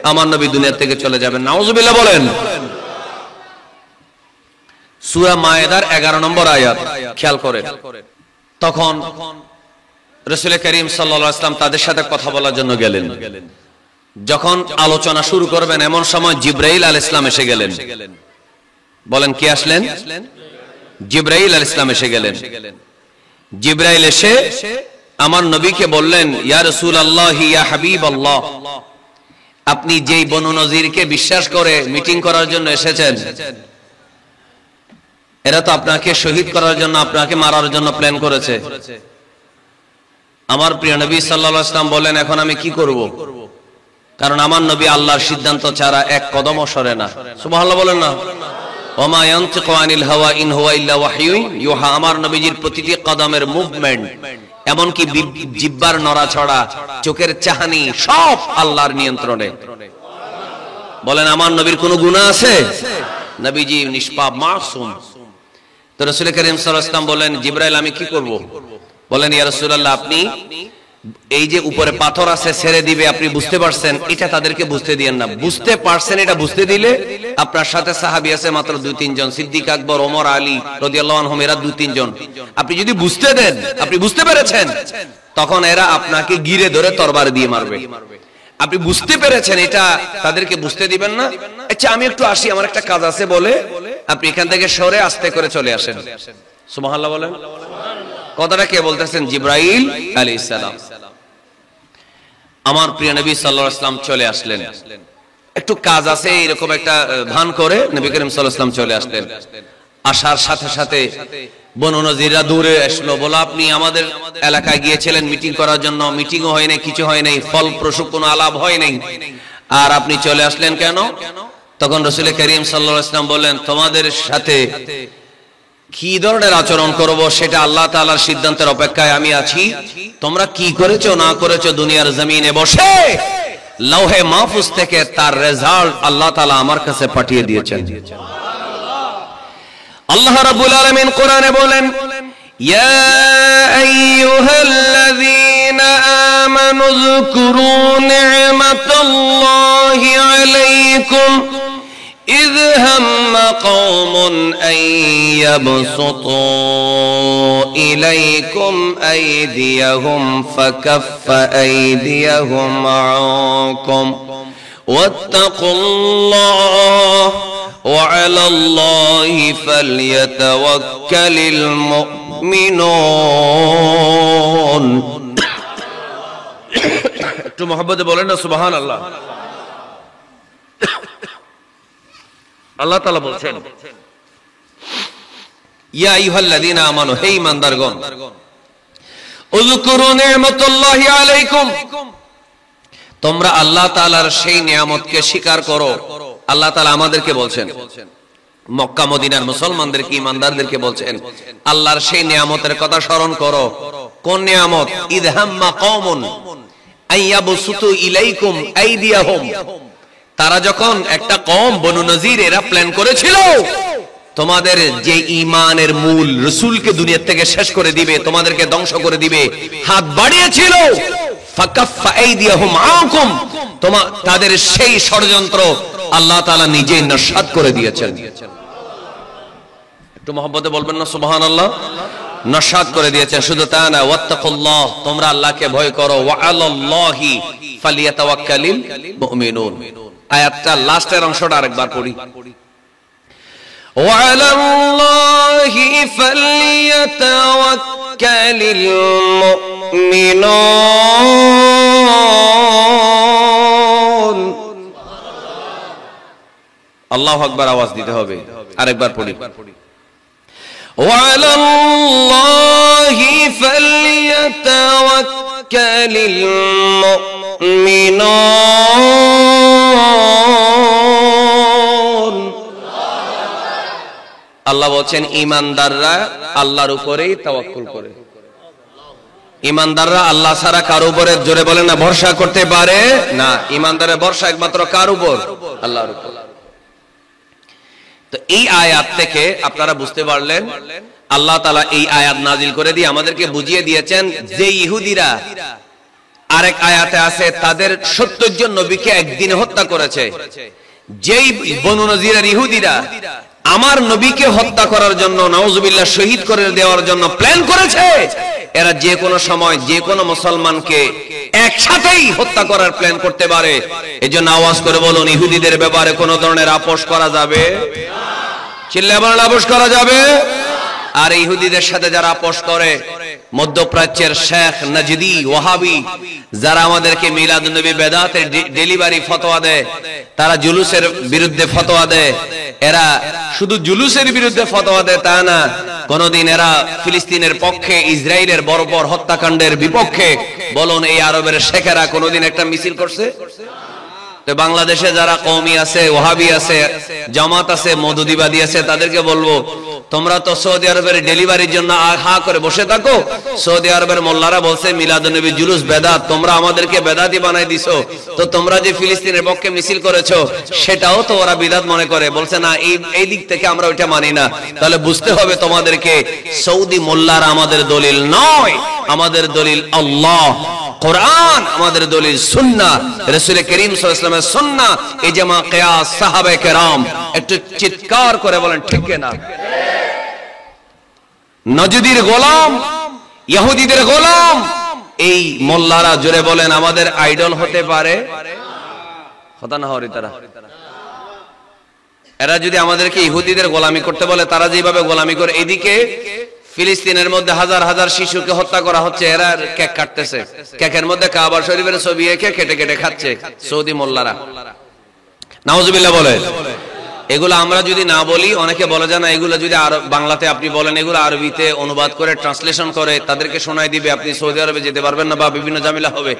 আমার নবী দুনিয়া থেকে চলে যাবেন। নাউজুবিল্লাহ বলেন। সূরা মায়েদার 11 নম্বর আয়াত খেয়াল করেন। তখন রাসূল করিম সাল্লাল্লাহু আলাইহি ওয়াসাল্লাম তাদের সাথে কথা বলার জন্য গেলেন। যখন আলোচনা শুরু করবেন এমন সময় জিবরাইল আলাইহিস সালাম এসে গেলেন। বলেন কে আসলেন? জিবরাইল আলাইহিস সালাম এসে গেলেন। জিবরাইল এসে আমার নবীকে বললেন ইয়া রাসূলুল্লাহ ইয়া হাবিবাল্লাহ, আপনি যেই বনু নজিরকে বিশ্বাস করে মিটিং করার জন্য এসেছেন, এরা তো আপনাকে শহীদ করার জন্য, আপনাকে মারার জন্য প্ল্যান করেছে। আমার প্রিয় নবী সাল্লাল্লাহু আলাইহি ওয়াসাল্লাম বলেন এখন আমি কি করব? কারণ আমার নবী আল্লাহর সিদ্ধান্ত ছাড়া এক কদমও সরে না। সুবহানাল্লাহ বলেন না? ওমা ইয়ানতিকু আনিল হাওয়া ইন হুয়া ইল্লা ওয়াহয়ুন ইউহা। আমার নবীজির প্রতিটি কদমের মুভমেন্ট, এমনকি জিহ্বার নড়াচড়া, চোখের চাহনি সব আল্লাহর নিয়ন্ত্রণে। বলেন আমার নবীর কোনো গুনাহ আছে? নবীজি নিষ্পাপ, মাসুম। তো রাসূল করিম সাল্লাল্লাহু আলাইহি ওয়াসাল্লাম বলেন জিবরাইল আমি কি করব? বলেন ইয়া রাসূলুল্লাহ আপনি এই যে উপরে পাথর আছে ছেড়ে দিবে, আপনি বুঝতে পারছেন, এটা তাদেরকে বুঝতে দিয়েন না। বুঝতে পারছেন, এটা বুঝতে দিলে আপনার সাথে সাহাবী আছে মাত্র 2-3 জন, সিদ্দিক আকবর, ওমর, আলী রাদিয়াল্লাহু আনহুম, এরা 2-3 জন। আপনি যদি বুঝতে দেন, আপনি বুঝতে পেরেছেন, তখন এরা আপনাকে গিরে ধরে তরবারি দিয়ে মারবে। আপনি বুঝতে পেরেছেন, এটা তাদেরকে বুঝতে দিবেন না। আচ্ছা আমি একটু আসি, আমার একটা কাজ আছে বলে আপনি এখান থেকে সরে আস্তে করে চলে আসেন। সুবহানাল্লাহ বলেন। কথাটা কে বলতেছেন? জিবরাইল আলাইহিস সালাম। আমার প্রিয় নবী সাল্লাল্লাহু আলাইহি ওয়াসাল্লাম চলে আসলেন। একটু কাজ আছে এরকম একটা ভান করে নবী করিম সাল্লাল্লাহু আলাইহি ওয়াসাল্লাম চলে আসলেন। আসার সাথে সাথে বনু নজিররা দূরে আসলো, বলো আপনি আমাদের এলাকায় গিয়েছিলেন মিটিং করার জন্য, মিটিংও হয় নাই, কিছু হয় নাই, ফলপ্রসূ কোনো আলাপ হয় নাই, আর আপনি চলে আসলেন কেন? তখন রাসূল করিম সাল্লাল্লাহু আলাইহি ওয়াসাল্লাম বললেন, তোমাদের সাথে কি ধরনের আচরণ করব সেটা আল্লাহ তাআলার সিদ্ধান্তের অপেক্ষায় আমি আছি। তোমরা কি করেছো না করেছো দুনিয়ার জমিনে বসে লৌহে মাহফুজ থেকে তার রেজাল্ট আল্লাহ তাআলা আমার কাছে পাঠিয়ে দিয়েছেন। আল্লাহ রাব্বুল আলামিন কোরআনে বলেন, ইয়া আইয়ুহাল্লাযীনা আমানু যকুরু নি'মাতাল্লাহি আলাইকুম إذ هم قوم أن يبسطوا إليكم أيديهم فكف أيديهم عنكم واتقوا الله وعلى الله فليتوكل المؤمنون একটু মহব্বতে বলেন না সুবহানাল্লাহ। আল্লাহ তাআলা বলছেন, ইয়া আইয়ুহাল্লাযীনা আমানু, হে ঈমানদারগণ, উযকুরু নি'মাতাল্লাহি আলাইকুম, তোমরা আল্লাহ তাআলার সেই নিয়ামতকে স্বীকার করো। আল্লাহ তাআলা আমাদেরকে বলছেন, মক্কা মদিনার মুসলমানদেরকে, ঈমানদারদেরকে বলছেন, আল্লাহর সেই নিয়ামতের কথা স্মরণ করো। কোন নিয়ামত? ইয হাম্মা কওমুন আইয়াবসুতু ইলাইকুম আইদিয়াহুম, তারা যখন একটা কওম বনু নজির, এরা প্ল্যান করেছিল তোমাদের যে ঈমানের মূল রাসূলকে দুনিয়া থেকে শেষ করে দিবে, তোমাদেরকে ধ্বংস করে দিবে, হাত বাড়িয়েছিল, ফাকাফা আইদিয়াহুম আনকুম, তাদের সেই ষড়যন্ত্র আল্লাহ তাআলা নিজেই নস্যাৎ করে দিয়েছেন। একটু মহব্বতে বলবেন না সুবহানাল্লাহ। নস্যাৎ করে দিয়েছেন। শুধু তা না, ওয়াত্তাকুল্লাহ, তোমরা আল্লাহকে ভয় করো, ওয়া আলাল্লাহি ফালিয়াতাওয়াক্কালিল মুমিনুন। আয়াতটা লাস্টের অংশটা আরেকবার পড়ি, ওয়া আলাল্লাহি ফালিয়াতাওয়াক্কালিল মুমিনুন। আল্লাহু আকবার আওয়াজ দিতে হবে। আরেকবার পড়ি, ওয়া আলাল্লাহি ফালিয়াতাওয়াক্কালিল মুমিনুন। আল্লাহ বলেন ঈমানদাররা আল্লাহর উপরেই তাওয়াক্কুল করে। ঈমানদাররা আল্লাহ ছাড়া কারো উপরে, জোরে বলেন না, ভরসা করতে পারে না। ঈমানদারের ভরসা একমাত্র কার উপর? আল্লাহর উপর। তো এই আয়াত থেকে আপনারা বুঝতে পারলেন, আল্লাহ তাআলা এই আয়াত নাজিল করে দিয়ে আমাদেরকে বুঝিয়ে দিয়েছেন যে ইহুদিরা, আরেক আয়াতে আছে, তাদের 70 জন নবীকে একদিনে হত্যা করেছে। যেই বনু নজিরের ইহুদিরা আমার নবীকে হত্যা করার জন্য, নাউজুবিল্লাহ, শহীদ করে দেওয়ার জন্য প্ল্যান করেছে, এরা যে কোনো সময় যে কোনো মুসলমানকে একসাথেই হত্যা করার প্ল্যান করতে পারে। এজন্য আওয়াজ করে বলুন, ইহুদিদের ব্যাপারে কোনো ধরনের আপোষ করা যাবে? চিল্লায়ে বলেন, আপোষ করা যাবে? আর ইহুদিদের সাথে যারা আপোষ করে, মধ্যপ্রাচ্যের শেখ নজদি ওয়াহাবি, যারা আমাদেরকে মিলাদুন নবী বেদাতের ডেলিভারি ফতোয়া দেয়, তারা জুলুসের বিরুদ্ধে ফতোয়া দেয়। এরা শুধু জুলুসের বিরুদ্ধে ফতোয়া দেয় তা না, কোনদিন এরা ফিলিস্তিনের পক্ষে, ইসরায়েলের বর্বর হত্যাকাণ্ডের বিপক্ষে, বলুন এই আরবের শেখেরা কোনদিন একটা মিছিল করছে? তো বাংলাদেশে যারা কওমি আছে, ওয়াহাবি আছে, জামাত আছে, মওদুদিবাদী আছে, তাদেরকে বলবো তোমরা তো সৌদি আরবের ডেলিভারির জন্য হা করে বসে থাকো। সৌদি আরবের মোল্লারা বলছে মিলাদুন্নবী জুলুস বেদাত, তোমরা আমাদেরকে বেদাতি বানাই দিছো। তো তোমরা যে ফিলিস্তিনের পক্ষে মিছিল করেছো সেটাও তো ওরা বিদাত মনে করে। বলছে না, এই দিক থেকে আমরা ওইটা মানি না। তাহলে বুঝতে হবে তোমাদেরকে, সৌদি মোল্লারা আমাদের দলিল নয়, আমাদের দলিল আল্লাহ, কোরআন, আমাদের দলিল সুন্নাহ, রাসূল করিম সাল্লাল্লাহু আলাইহি ওয়াসাল্লামের সুন্নাহ, ইজমা, কিয়াস, সাহাবায়ে কেরাম। একটু চিৎকার করে বলেন ঠিক না? নজদীর গোলাম, ইহুদিদের গোলাম এই মোল্লারা, জোরে বলেন, আমাদের আইডল হতে পারে? কথা না হরি তারা, এরা যদি আমাদেরকে ইহুদিদের গোলামি করতে বলে, তারা যেভাবে গোলামি করে, এদিকে ফিলিস্তিনের মধ্যে হাজার হাজার শিশুকে হত্যা করা হচ্ছে, এরা কেক কাটতেছে, কেকের মধ্যে কাবা শরীফের ছবি এঁকে কেটে কেটে খাচ্ছে সৌদি মোল্লারা। নাউজুবিল্লাহ বলে। এগুলো আমরা যদি না বলি, অনেকে বলে যায় না, এগুলো যদি বাংলাতে আপনি বলেন, এগুলো আরবিতে অনুবাদ করে ট্রান্সলেশন করে তাদেরকে শোনাই দিবে, আপনি সৌদি আরবে যেতে পারবেন না বা বিভিন্ন ঝামেলা হবে।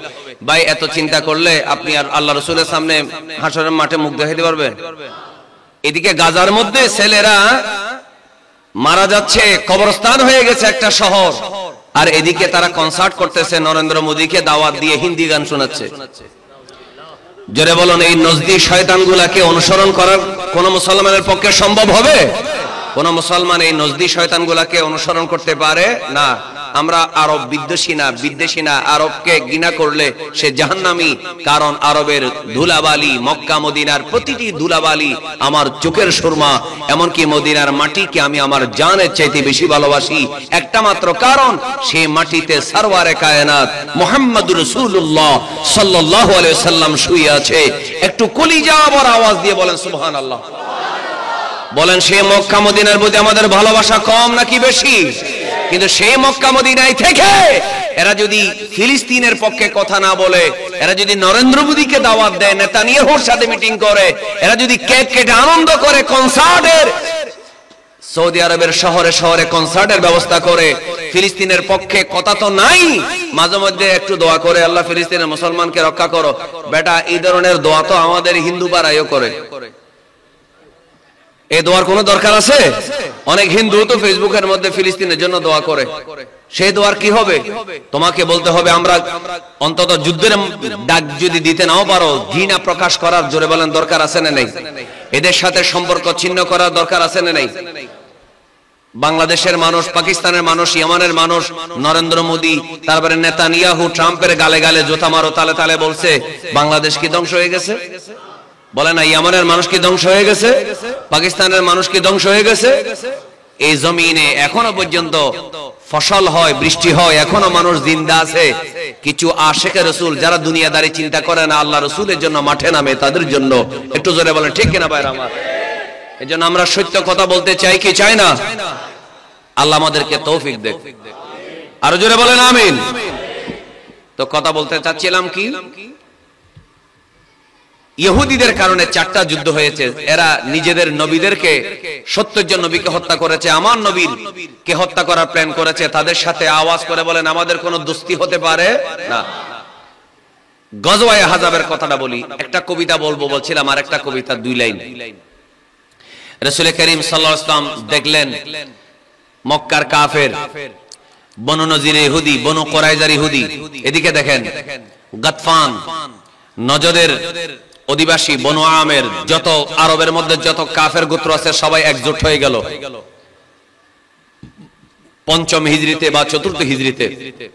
ভাই, এত চিন্তা করলে আপনি আর আল্লাহ রাসূলের সামনে হাসরের মাঠে মুখ দেখাইতে পারবেন? এদিকে গাজার মধ্যে ছেলেরা মারা যাচ্ছে, কবরস্থান হয়ে গেছে একটা শহর, আর এদিকে তারা কনসার্ট করতেছে, নরেন্দ্র মোদীকে দাওয়াত দিয়ে হিন্দি গান শোনাচ্ছে। জোরে বলুন, এই নজদি শয়তানগুলাকে অনুসরণ করার কোন মুসলমানের পক্ষে সম্ভব হবে? কোন মুসলমান এই নজদি শয়তানগুলাকে অনুসরণ করতে পারে না। আমরা আরব বিদ্বেষী না, আরবকে ঘৃণা করলে সে জাহান্নামী। কারণ আরবের ধুলাবালি, মক্কা মদিনার প্রতিটি ধুলাবালি আমার চোখের সুরমা। এমনকি মদিনার মাটিকে আমি আমার জানের চাইতে বেশি ভালোবাসি, একটা মাত্র কারণ, সে মাটিতে সরওয়ারে কায়নাত মুহাম্মদুর রাসূলুল্লাহ সাল্লাল্লাহু আলাইহি ওয়াসাল্লাম শুয়ে আছে। একটু কলিজা ভরা আওয়াজ দিয়ে বলেন সুবহানাল্লাহ। বলেন, সেই মক্কা মদিনার প্রতি আমাদের ভালোবাসা কম নাকি বেশি? কিন্তু সেই মক্কা মদিনায় থেকে এরা যদি ফিলিস্তিনের পক্ষে কথা না বলে, এরা যদি নরেন্দ্র মোদীকে দাওয়াত দেয়, নেতানিয়াহুর সাথে মিটিং করে, এরা যদি কেক কেটে আনন্দ করে, কনসার্টের, সৌদি আরবের শহরে শহরে কনসার্টের ব্যবস্থা করে, ফিলিস্তিনের পক্ষে কথা তো নাই, মাঝে মধ্যে একটু দোয়া করে, আল্লাহ ফিলিস্তিনের মুসলমানকে রক্ষা করো। বেটা, এই ধরনের দোয়া তো আমাদের হিন্দু পাড়ায়ও করে। এই দোয়ার কোনো দরকার আছে? অনেক হিন্দু তো ফেসবুকের মধ্যে ফিলিস্তিনের জন্য দোয়া করে। সেই দোয়ার কি হবে? তোমাকে বলতে হবে, আমরা অন্তত যুদ্ধের ডাক যদি দিতে নাও পারো, ঘৃণা প্রকাশ করার, জোরে বলেন, দরকার আছে না নেই? এদের সাথে সম্পর্ক ছিন্ন করার দরকার আছে না নেই? বাংলাদেশের মানুষ, পাকিস্তানের মানুষ, ইয়ামানের মানুষ, নরেন্দ্র মোদী, তারপরে নেতানিয়াহু, ট্রাম্পের গালে গালে জোতা মারো, তালে তালে বলছে বাংলাদেশ কি ধ্বংস হয়ে গেছে? বলে না, ইয়ামানের মানুষ কি ধ্বংস হয়ে গেছে? পাকিস্তানের মানুষ কি ধ্বংস হয়ে গেছে? এই জমিনে এখনো পর্যন্ত ফসল হয়, বৃষ্টি হয়, এখনো মানুষ জিন্দা আছে। কিছু আশিকে রাসূল যারা দুনিয়াদারি চিন্তা করে না, আল্লাহ রাসূলের জন্য মাঠে নামে, তাদের জন্য একটু জোরে বলেন ঠিক কিনা ভাইরা আমার? এজন্য আমরা সত্য কথা বলতে চাই কি চাই না? আল্লাহ আমাদেরকে তৌফিক দেন। আরো জোরে বলেন আমিন। তো কথা বলতে চাচ্ছিলাম কি, ইহুদিদের কারণে 4টা যুদ্ধ হয়েছে। এরা নিজেদের নবীদেরকে, 70 জন নবীকে হত্যা করেছে, আমার নবীকে হত্যা করার প্ল্যান করেছে। তাদের সাথে আওয়াজ করে বলেন, আমাদের কোনো দোস্তি হতে পারে না। গজওয়ায়ে আহজাবের কথাটা বলি, একটা কবিতা বলছিলাম, আর একটা কবিতা 2 লাইন। রাসূল করিম সাল্লাল্লাহু আলাইহি ওয়াসাল্লাম দেখলেন মক্কার কাফের, বনু নজির ইহুদি, বনু কুরাইজার ইহুদি, এদিকে দেখেন গাতফান, নজদের অধিবাসী, বনু আমের, যত আরবের মধ্যে যত কাফের গোত্র আছে সবাই একজোট হয়ে গেল 5ম হিজরিতে বা 4র্থ হিজরিতে।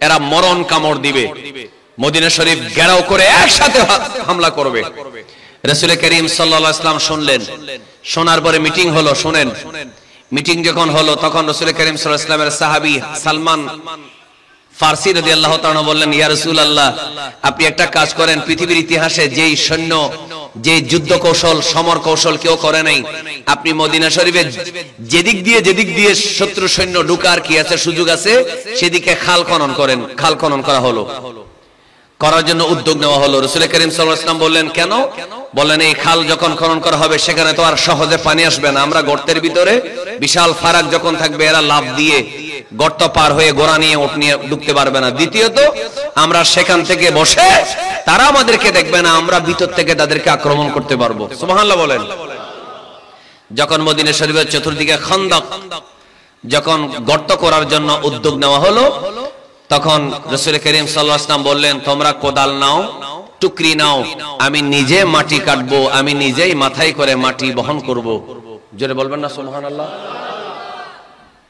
এরা মরণ কামড় দিবে, মদিনা শরীফ ঘেরাও করে একসাথে হামলা করবে। রাসূল করিম সাল্লাল্লাহু আলাইহি ওয়াসাল্লাম শুনলেন, শোনার পরে মিটিং হলো। শুনেন, মিটিং যখন হলো তখন রাসূল করিম সাল্লাল্লাহু আলাইহি ওয়াসাল্লামের সাহাবী সালমান ফারসি রাদিয়াল্লাহু তাআলা বললেন, ইয়া রাসূলুল্লাহ, আপনি একটা কাজ করেন, পৃথিবীর ইতিহাসে যেই সৈন্য, যে যুদ্ধ কৌশল, সমর কৌশল কেউ করে নাই, আপনি মদিনা শরীফে যেদিক দিয়ে শত্রু সৈন্য ঢুকার কি আছে, সুযোগ আছে, সেদিকে খাল খনন করেন। খাল খনন করা হলো, করার জন্য উদ্যোগ নেওয়া হলো। রাসূল করিম সাল্লাল্লাহু আলাইহি ওয়াসাল্লাম বললেন, কেন? বললেন, এই খাল যখন খনন করা হবে সেখানে তো আর সহজে পানি আসবে না। আমরা গর্তের ভিতরে, বিশাল ফারাক যখন থাকবে, এরা লাফ দিয়ে গর্ত পার হয়ে গোড়া নিয়ে ওঠ নিয়ে ঢুকতে পারবে না। দ্বিতীয়ত, আমরা সেখান থেকে বসে, তারা আমাদেরকে দেখবে না, আমরা ভিতর থেকে তাদেরকে আক্রমণ করতে পারবো। সুবহানাল্লাহ বলেন। যখন মদিনা শরীফের চতুর্দিকে খন্দক যখন গর্ত করার জন্য উদ্যোগ নেওয়া হলো, তখন রাসূল করিম সাল্লাল্লাহু আলাইহি ওয়াসাল্লাম বললেন, তোমরা কোদাল নাও, টুকরি নাও, আমি নিজে মাটি কাটবো, আমি নিজেই মাথায় করে মাটি বহন করব। জোরে বলবেন না সুবহানাল্লাহ।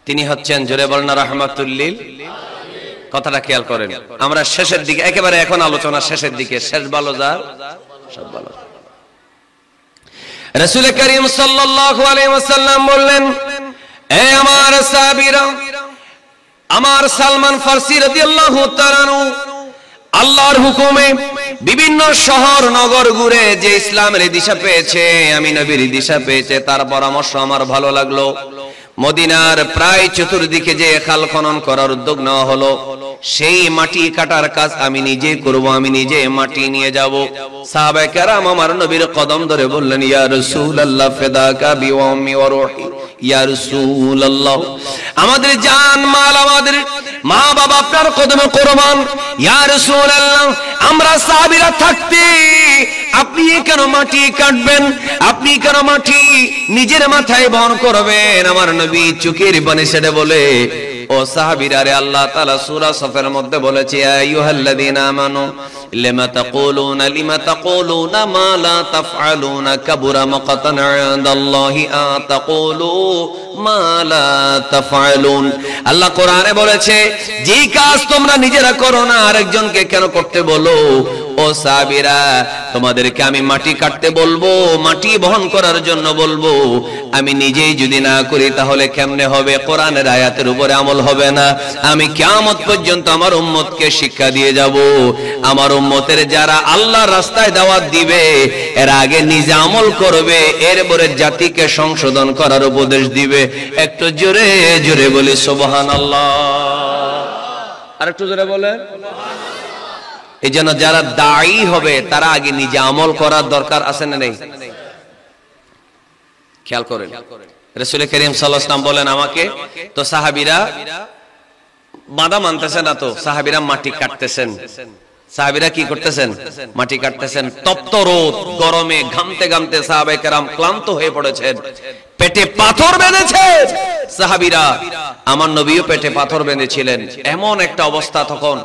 তিনি হচ্ছেন, জোরে বলেন না, রাহমাতুল লিল। কথাটা খেয়াল করেন, আমরা শেষের দিকে, একেবারে এখন আলোচনা শেষের দিকে, শেষ ভালো যার সব ভালো। রাসূল করিম সাল্লাল্লাহু আলাইহি ওয়াসাল্লাম বললেন, এ আমার সাহাবীরা, আমার সালমান ফারসি রাদিয়াল্লাহু তাআলা আনহু আল্লাহর হুকুমে বিভিন্ন শহর নগর ঘুরে যে ইসলামের দিশা পেয়েছে, আমি নবীর দিশা পেয়েছে, তার পরামর্শ আমার ভালো লাগলো। মদিনার প্রায় চতুর্দিকে যে খাল খনন করার উদ্যোগ নেওয়া হলো, সেই মাটি কাটার কাজ আমি নিজে করব, আমি নিজে মাটি নিয়ে যাব। সাহাবায়ে কেরাম আমার নবীর কদম ধরে বললেন, ইয়া রাসূলুল্লাহ ফিদাকা বিওয়ামি ওয়া রূহি, ইয়া রাসূলুল্লাহ আমাদের জান মাল, আমাদের মা বাবা আপনার কদমে কুরবান। ইয়া রাসূলুল্লাহ আমরা সাহাবীরা থাকতে আপনি কেন মাটি কাটবেন? আপনি কেন মাটি নিজের মাথায় বহন করবেন? আমার নবী চোখের পানি ছেড়ে বলে, ও সাহাবীরা রে, আল্লাহ তাআলা সূরা সফের মধ্যে বলেছে, ইয়া আইয়ুহাল্লাযীনা আমানু লিমা তাকুলুনা মা লা তাফআলুনা কাবুরা মাকাতান ইনদাল্লাহি আন তাকুলু মা লা তাফআলুন। আল্লাহ কোরআনে বলেছে, যেই কাজ তোমরা নিজেরা করো না, আরেকজনকে কেন করতে বলো? ও সাহাবীরা, তোমাদেরকে আমি মাটি কাটতে বলবো, মাটি বহন করার জন্য বলবো, আমি নিজেই যদি না করি তাহলে কেমনে হবে? কোরআনের আয়াতের উপরে আমল হবে না। আমি কিয়ামত পর্যন্ত আমার উম্মতকে শিক্ষা দিয়ে যাব। আমার উম্মতের যারা আল্লাহর রাস্তায় দাওয়াত দিবে, এর আগে নিজে আমল করবে, এরপরে জাতিকে সংশোধন করার উপদেশ দিবে। একটু জোরে জোরে বলি সুবহানাল্লাহ। আর একটু জোরে বলেন। এই জন্য যারা দায়ী হবে তারা আগে নিজে আমল করার দরকার আছে না নেই? খেয়াল করেন, রাসূল করিম সাল্লাল্লাহু আলাইহি ওয়াসাল্লাম বলেন আমাকে, তো সাহাবীরা বাধা মানতেছে না, তো সাহাবীরা মাটি কাটতেছেন। সাহাবীরা কি করতেছেন? মাটি কাটতেছেন। তপ্ত রোদ, গরমে ঘামতে ঘামতে সাহাবায়ে কেরাম ক্লান্ত হয়ে পড়েছেন, পেটে পাথর বেঁধেছে সাহাবীরা। আমার নবীও পেটে পাথর বেঁধেছিলেন। এমন একটা অবস্থা, তখন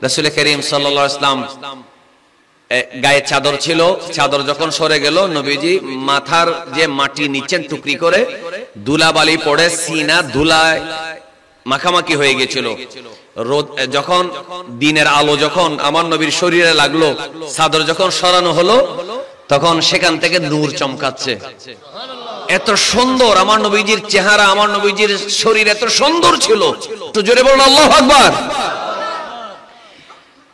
রাসূল করিম সাল্লাল্লাহু আলাইহি ওয়াসাল্লাম গায়ে চাদর ছিল, চাদর যখন সরে গেল, নবীজি মাথার যে মাটি নিচ্ছেন টুকরি করে, ধুলাবালি পড়ে সিনা ধুলায় মাখামাখি হয়ে গেছিল। রোদ যখন, দিনের আলো যখন আমার নবীর শরীরে লাগলো, চাদর যখন সরানো হলো, তখন সেখান থেকে নূর চমকাচ্ছে। এত সুন্দর আমার নবীজির চেহারা, আমার নবীজির শরীর এত সুন্দর ছিল। তো জোরে বলুন আল্লাহু আকবার।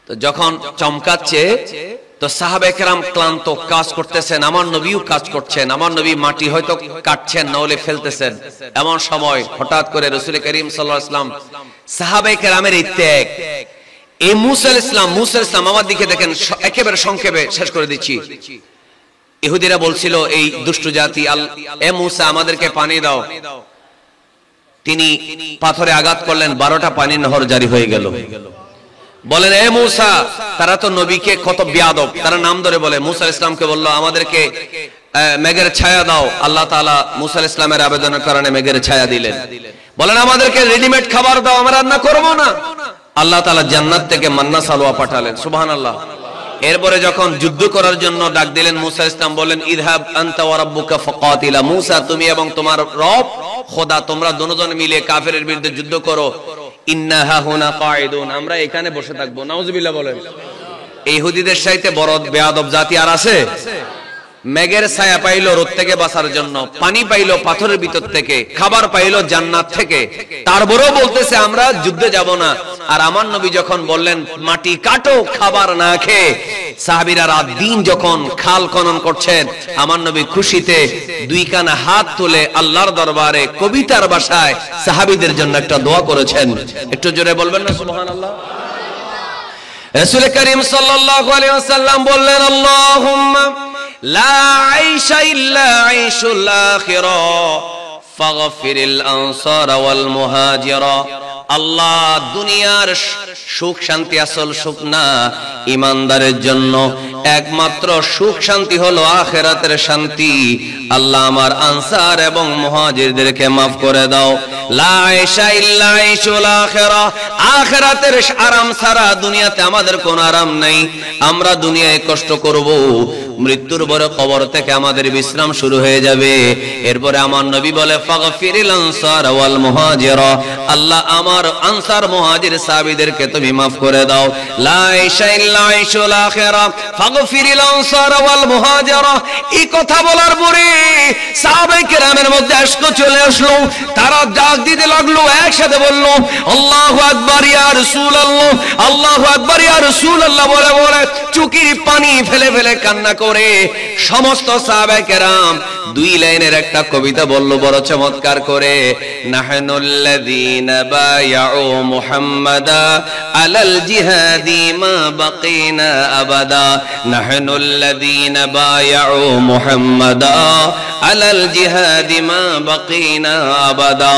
তো যখন চমকাচ্ছে, তো সাহাবায়ে কেরাম ক্লান্ত, কাজ করতেছেন, আমার নবীও কাজ করছেন। আমার নবী মাটি হয়তো কাটছেন, না হলে ফেলতেছেন। এমন সময় হঠাৎ করে রাসূল করিম সাল্লাল্লাহু আলাইহি ওয়াসাল্লাম, সাহাবায়ে কেরামের ইত্তেক, এই মুসা আলাইহিস সালাম আমার দিকে দেখেন, একেবারে সংক্ষেপে শেষ করে দিচ্ছি। ইহুদিরা বলছিল, এই দুষ্টু জাতি, এ মুসা আমাদেরকে পানি দাও। তিনি পাথরে আঘাত করলেন, 12টা পানির নহর জারি হয়ে গেল। বলেন, এ মুসা, তারা তো নবীকে কত বেয়াদব, তারা নাম ধরে বলে। মুসা আলাইহিস সালামকে বলল, আমাদেরকে মেঘের ছায়া দাও। আল্লাহ তাআলা মুসা আলাইহিস সালামের আবেদনের কারণে মেঘের ছায়া দিলেন। বলেন, আমাদেরকে রেডিমেড খাবার দাও, আমরা রান্না করব না। আল্লাহ তাআলা জান্নাত থেকে মান্না সালোয়া পাঠালেন। সুবহানাল্লাহ। এরপরে যখন যুদ্ধ করার জন্য ডাক দিলেন, মুসা আলাইহিস সালাম বলেন, ইযহাব আনতা ওয়া রাব্বুকা ফাকাতিলা। মুসা, তুমি এবং তোমার রব খোদা, তোমরা দুজন মিলে কাফেরের বিরুদ্ধে যুদ্ধ করো। ইন্না হাহুনা কাঈদুন, আমরা এখানে বসে থাকবো। নাউজুবিল্লাহ বলেন। এই ইহুদিদের চাইতে বড় বেয়াদব জাতি আর আছে? মেঘের ছায়া পাইলো রোদ থেকে বাঁচার জন্য, পানি পাইলো পাথরের ভিতর থেকে, খাবার পাইলো জান্নাত থেকে, তারপরেও বলতেছে আমরা যুদ্ধে যাব না। আর আমার নবী যখন বললেন মাটি কাটো খাবার না খেয়ে, সাহাবীরা রাত দিন যখন খাল খনন করছেন, আমার নবী খুশিতে দুই কানা হাত তুলে আল্লাহর দরবারে কবিতার ভাষায় সাহাবীদের জন্য একটা দোয়া করেছেন। একটু জোরে বলবেন না সুবহানাল্লাহ। রাসূল করিম সাল্লাল্লাহু আলাইহি ওয়াসাল্লাম বললেন, আল্লাহুম্মা লা আইশা ইল্লা আইশুল আখিরা ফাগফিরিল আনসার ওয়াল মুহাজিরা। আল্লাহ, দুনিয়ার সুখ শান্তি আসল সুখ না, ইমানদারের জন্য একমাত্র সুখ শান্তি হলো আখিরাতের শান্তি। আল্লাহ, আমার আনসার এবং মুহাজিরদেরকে মাফ করে দাও। লা আইশা ইল্লা আইশুল আখিরা, আখিরাতের আরাম ছাড়া দুনিয়াতে আমাদের কোনো আরাম নাই। আমরা দুনিয়ায় কষ্ট করব, মৃত্যুর পরে কবর থেকে আমাদের বিশ্রাম শুরু হয়ে যাবে। এরপরে আমার নবী বলে ফাগফিরিল আনসার ওয়াল মুহাজিরা, আল্লাহ আমার আনসার মুহাজির সাহাবীদেরকে তুমি maaf করে দাও। লা আইশা ইল্লা আইশুল আখিরা ফাগফিরিল আনসার ওয়াল মুহাজিরা। এই কথা বলার পরে সাহাবায়ে কেরামের মধ্যে আশক চলে আসলো, তারা ডাক দিতে লাগলো, একসাথে বলল আল্লাহু আকবার ইয়া রাসূলুল্লাহ, আল্লাহু আকবার ইয়া রাসূলুল্লাহ বলে বলে চোখের পানি ফেলে ফেলে কান্না করে সমস্ত সাহাবায়ে কেরাম দুই লাইনের একটা কবিতা বলল বড় চমৎকার করে, নাহনুল্লাযীনা বায়াউ মুহাম্মাদা আলাল জিহাদি মা বাকিনা আবাদা, নাহনুল্লাযীনা বায়াউ মুহাম্মাদা আলাল জিহাদি মা বাকিনা আবাদা।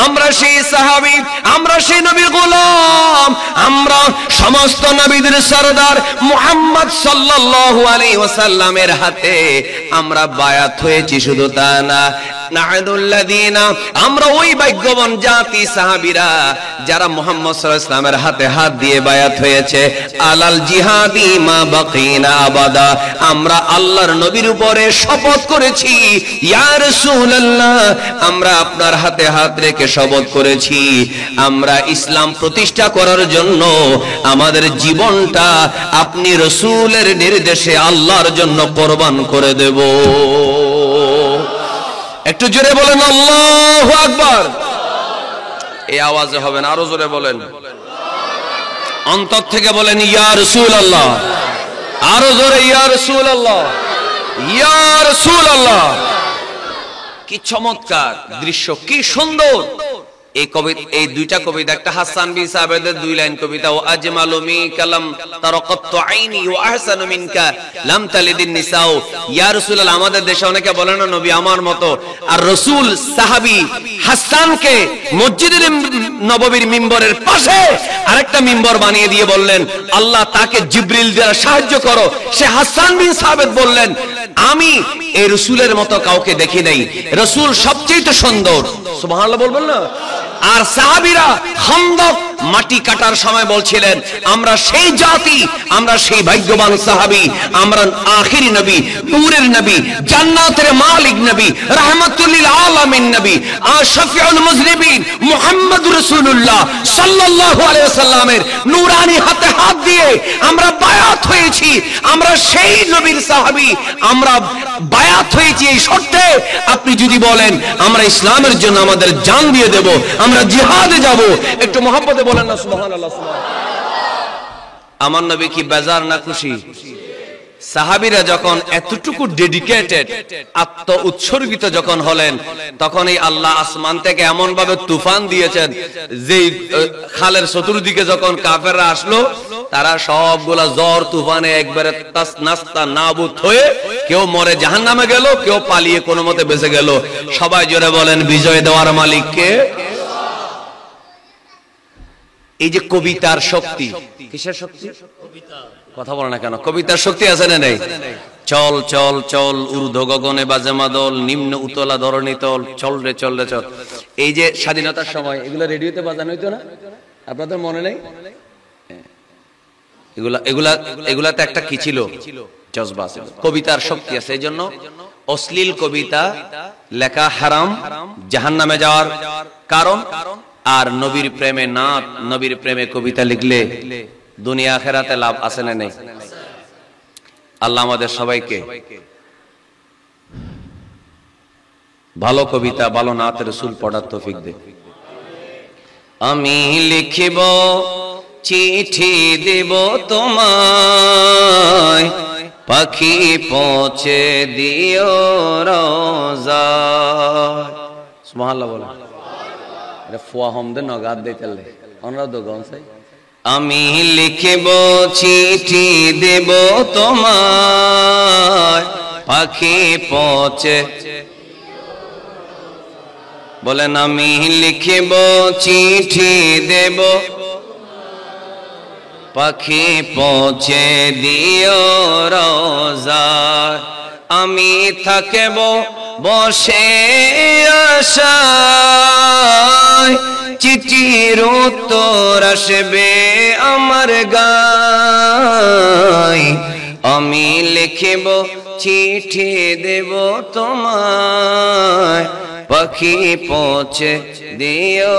আমরা সেই সাহাবী, আমরা সেই নবীর গোলাম, আমরা সমস্ত নবীদের সরদার মুহাম্মদ সাল্লাল্লাহু আলাইহি ওয়াসাল্লামের হাতে আমরা বায়াত হয়েছি। শুধু তা না, নাহনুল্লাযীনা, আমরা ওই ভাগ্যবান জাতি সাহাবীরা যারা মুহাম্মদ সাল্লাল্লাহু আলাইহি ওয়াসাল্লামের হাতে হাত দিয়ে বায়াত হয়েছে আলাল জিহাদি মা বাকিনা আবাদা। আমরা আল্লাহর নবীর উপরে শপথ করেছি, ইয়া রাসূলুল্লাহ, আমরা আপনার হাতে হাত রেখে শপথ করেছি আমরা ইসলাম প্রতিষ্ঠা করার জন্য আমাদের জীবনটা আপনি রাসূলের নির্দেশে আল্লাহর জন্য কোরবান করে দেব। একটু জোরে বলেন আল্লাহু আকবার। এই আওয়াজে হবে না, আরো জোরে বলেন, অন্তর থেকে বলেন ইয়া রাসূলুল্লাহ, আরো জোরে ইয়া রাসূলুল্লাহ, ইয়া রাসূলুল্লাহ। কি চমৎকার দৃশ্য, কি সুন্দর এই কবিতা, এই দুইটা কবিতা, একটা হাসান বিন সাবিতের দুই লাইন কবিতা, ও আজমালু মিনকা লাম তারাকাতু আইনি ওয়া আহসানু মিনকা লাম তালিদিন নিসাও। ইয়া রাসূলুল্লাহ, আমাদের দেশে অনেকে বলে না নবী আমার মতো, আর রাসূল সাহাবী হাসানকে মসজিদের নববীর মিম্বরের পাশে আরেকটা মিম্বর বানিয়ে দিয়ে বললেন আল্লাহ তাকে জিবরিল দ্বারা সাহায্য করো। সে হাসান বিন সাবিত বললেন আমি এই রাসূলের মতো কাউকে দেখি নাই, রাসূল সবচেয়ে সুন্দর। সুবহানাল্লাহ বলবেন না? আর সাহাবীরা খন্দক মাটি কাটার সময় বলছিলেন আমরা সেই জাতি, আমরা সেই ভাগ্যবান সাহাবী, আমরা আখিরি নবী, নূরের নবী, জান্নাতের মালিক নবী, রাহমাতুল লিল আলামিন নবী, শফিউল মুজনিবিন মুহাম্মদুর রাসূলুল্লাহ সাল্লাল্লাহু আলাইহি ওয়াসাল্লামের নূরানি হাতে হাত দিয়ে আমরা বায়াত হয়েছি। আমরা সেই নবীর সাহাবী, আমরা বায়াত হয়েছি এই শর্তে আপনি যদি বলেন আমরা ইসলামের জন্য আমাদের জান দিয়ে দেব, আমরা জিহাদে যাব। একটু মহব্বতে বলেন না সুবহানাল্লাহ। আমার নবী কি বেজার না খুশি? সাহাবীরা যখন এতটুকু ডেডিকেটেড, আত্ম উৎসর্গিত যখন হলেন, তখন এই আল্লাহ আসমান থেকে এমন ভাবে তুফান দিয়েছেন যে খালের চতুর্দিকে যখন কাফেররা আসলো তারা সবগুলা জ্বর তুফানে একবারে নাস্তা নাবুদ হয়ে কেউ মরে জাহান্নামে গেল, কেউ পালিয়ে কোনো মতে বেঁচে গেল। সবাই জোরে বলেন বিজয় দেওয়ার মালিক কে? এই যে কবিতার শক্তি, কিসের শক্তি? কথা বলে না কেন? কবিতার শক্তি আছে না নেই? চল চল চল ঊর্ধ্ব গগনে বাজে মাদল, নিম্ন উতলা ধরণী তল, চল রে চল রে চল। এই যে স্বাধীনতার সময় এগুলো রেডিওতে বাজানো হইতো না? আপনাদের মনে নেই? এগুলাতে একটা কি ছিল? জজবা ছিল, কবিতার শক্তি আছে। এই জন্য অশ্লীল কবিতা লেখা হারাম, জাহান্নামে যাওয়ার কারণ। আর নবীর প্রেমে নাত, নবীর প্রেমে কবিতা লিখলে দুনিয়া আখিরাতে লাভ আছে না নেই? আল্লাহ আমাদের সবাইকে ভালো কবিতা, ভালো নাত রাসূল পড়ার তৌফিক দে। আমি লিখিব চিঠি দেব তোমায়, পাখি পৌঁছে দিও রোজায়। সুবহানাল্লাহ বলেন। এটা ফুয়া হমদে নগাদ দিতেলে অনুরাধ গনসাই। আমি লিখিব চিঠি দেব তোমায়, পাখি পৌঁছে, বলেন আমি লিখিব চিঠি দেব, পাখি পৌঁছে দিও রোজায়। আমি থাকব বসে আশায় চিঠির উত্তর আসবে আমার গায় আমি লিখিব চিঠি দেব তোমায় পাখি পৌঁছে দিও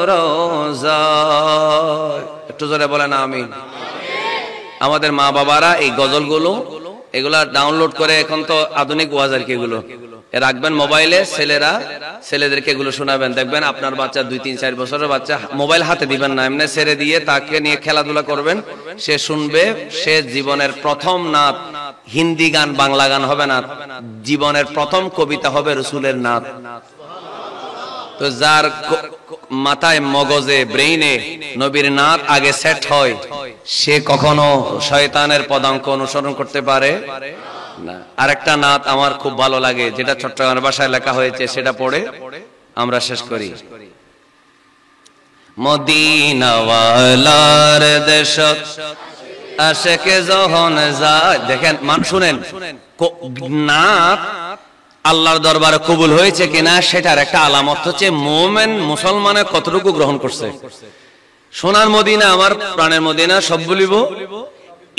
রোজায়। একটু জোরে বলেন আমিন। আমাদের মা বাবারা এই গজলগুলো এগুলা ডাউনলোড করে, এখন তো আধুনিক ওয়াজ আর কি, এগুলো রাখবেন মোবাইলে, ছেলেদেরকে এগুলো শোনাবেন। দেখবেন আপনার বাচ্চা 2-3-4 বছরের বাচ্চা, মোবাইল হাতে দিবেন না, এমনি ছেড়ে দিয়ে তাকে নিয়ে খেলাধুলা করবেন, সে শুনবে। সে জীবনের প্রথম নাত, হিন্দি গান বাংলা গান হবে না, জীবনের প্রথম কবিতা হবে রসুলের নাত। তো যার মাথায় মগজে ব্রেইনে নবীর নাত আগে সেট হয়, সে কখনো শয়তানের পদাঙ্ক অনুসরণ করতে পারে না। আরেকটা নাত আমার খুব ভালো লাগে, যেটা চট্টগ্রামের ভাষায় লেখা হয়েছে, সেটা পড়ে আমরা শেষ করি। মদিনাওয়ালার দেশত আশেকে যখন যায়, দেখেন শুনেন, নাত আল্লাহর দরবারে কবুল হয়েছে কিনা সেটার একটা আলামত হচ্ছে মুমিন মুসলমানে কতটুকু গ্রহণ করছে। সোনার মদিনা, আমার প্রাণের মদিনা সব বলিব,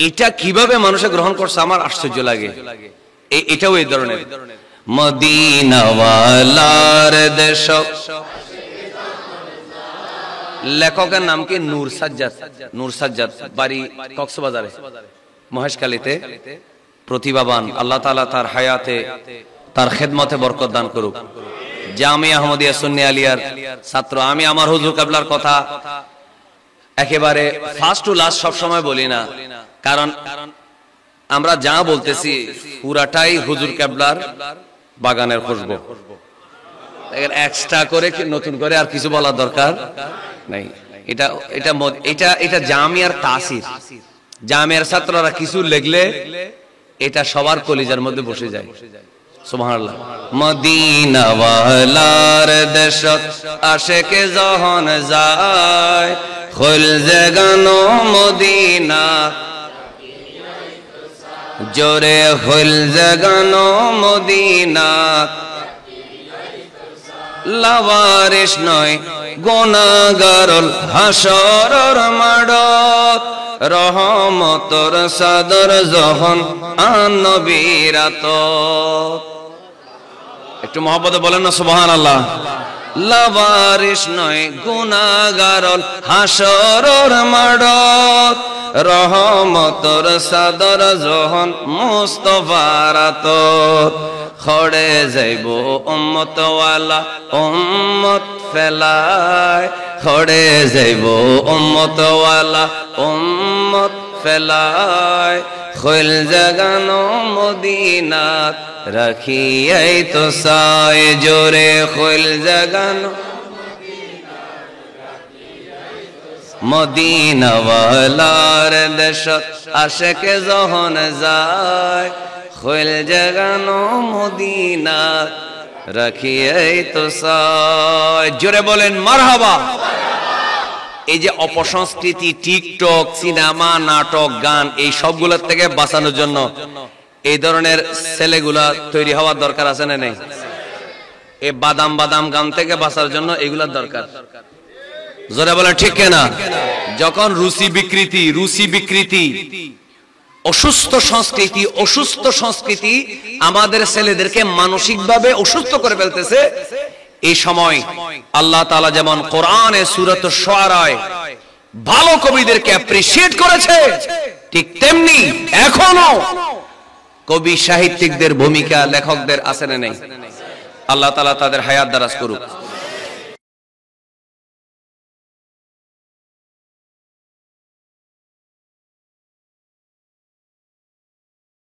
এটা কিভাবে মানুষে গ্রহণ করছে আমার আশ্চর্য লাগে। এটাও এই ধরনের। মদিনাওয়ালার দেশ, লেখকের নাম কি? নূর সাজ্জাদ। নূর সাজ্জাদ, বাড়ি কক্সবাজারে, মহেশখালীতে। প্রতিভাবান, আল্লাহ তাআলা তার হায়াতে, তার খেদমতে বরকত দান করুক। জামিয়া আহমদিয়া সুন্নি আলিয়ার ছাত্র। আমি আমার হুজুর কিবলার কথা একেবারে ফার্স্ট টু লাস্ট সব সময় বলি না, কারণ আমরা যা বলতেছি পুরাটাই হুজুর কিবলার বাগানের খুশবু। এক্সট্রা করে নতুন করে আর কিছু বলার দরকার নাই। এটা এটা এটা এটা জামিয়ার তাসির। জামিয়ার ছাত্ররা কিছু লিখলে এটা সবার কলিজার মধ্যে বসে যায়। সুবহানাল্লাহ। মদিনাওয়ালার দেশত আশেকে যখন যায়, খুল জাগানো মদিনা, জোরে খুল জাগানো মদিনা, লাওয়ারিস নয় গুনাহগারল হাসরের মাঠত, রহমতর সাদর যখন নবীরাত। একটু মহব্বতে বলেন না সুবহানাল্লাহ। লাওয়ারিস নয় গুনাহগারল হাসরের মাঠত, রহমতর সাদর যখন মুস্তাফারাত। খড়ে যাইব উম্মত ওয়ালা উম্মত ফেলায়, খড়ে যাইব উম্মত ওয়ালা উম্মত ফেলায়, খুল জাগানো মদিনাত রাখিয়াই তো সায়, জোরে খুল জাগানো মদিনাওয়ালার দেশত আশেকে যখন যায়, খুল জাগানো মদিনাত রাখিয়াই তো সায়। জোরে বলেন মারহাবা। এই যে অপসংস্কৃতি, টিকটক, সিনেমা, নাটক, গান, এই সবগুলোর থেকে বাঁচানোর জন্য এই ধরনের ছেলেগুলা তৈরি হওয়ার দরকার আছে না নেই? এই বাদাম বাদাম গান থেকে বাঁচার জন্য এগুলার দরকার। জোরে বলেন ঠিক কিনা? যখন রুচি বিকৃতি, অসুস্থ সংস্কৃতি আমাদের ছেলেদেরকে মানসিকভাবে অসুস্থ করে ফেলতেছে, এই সময় আল্লাহ তাআলা যেমন কোরআনে সূরাত শুআরায় ভালো কবিদেরকে অ্যাপ্রিশিয়েট করেছে, ঠিক তেমনি এখনো কবি সাহিত্যিকদের ভূমিকা, লেখকদের আছে না নেই? আল্লাহ তাআলা তাদের হায়াত দারাজ করুক।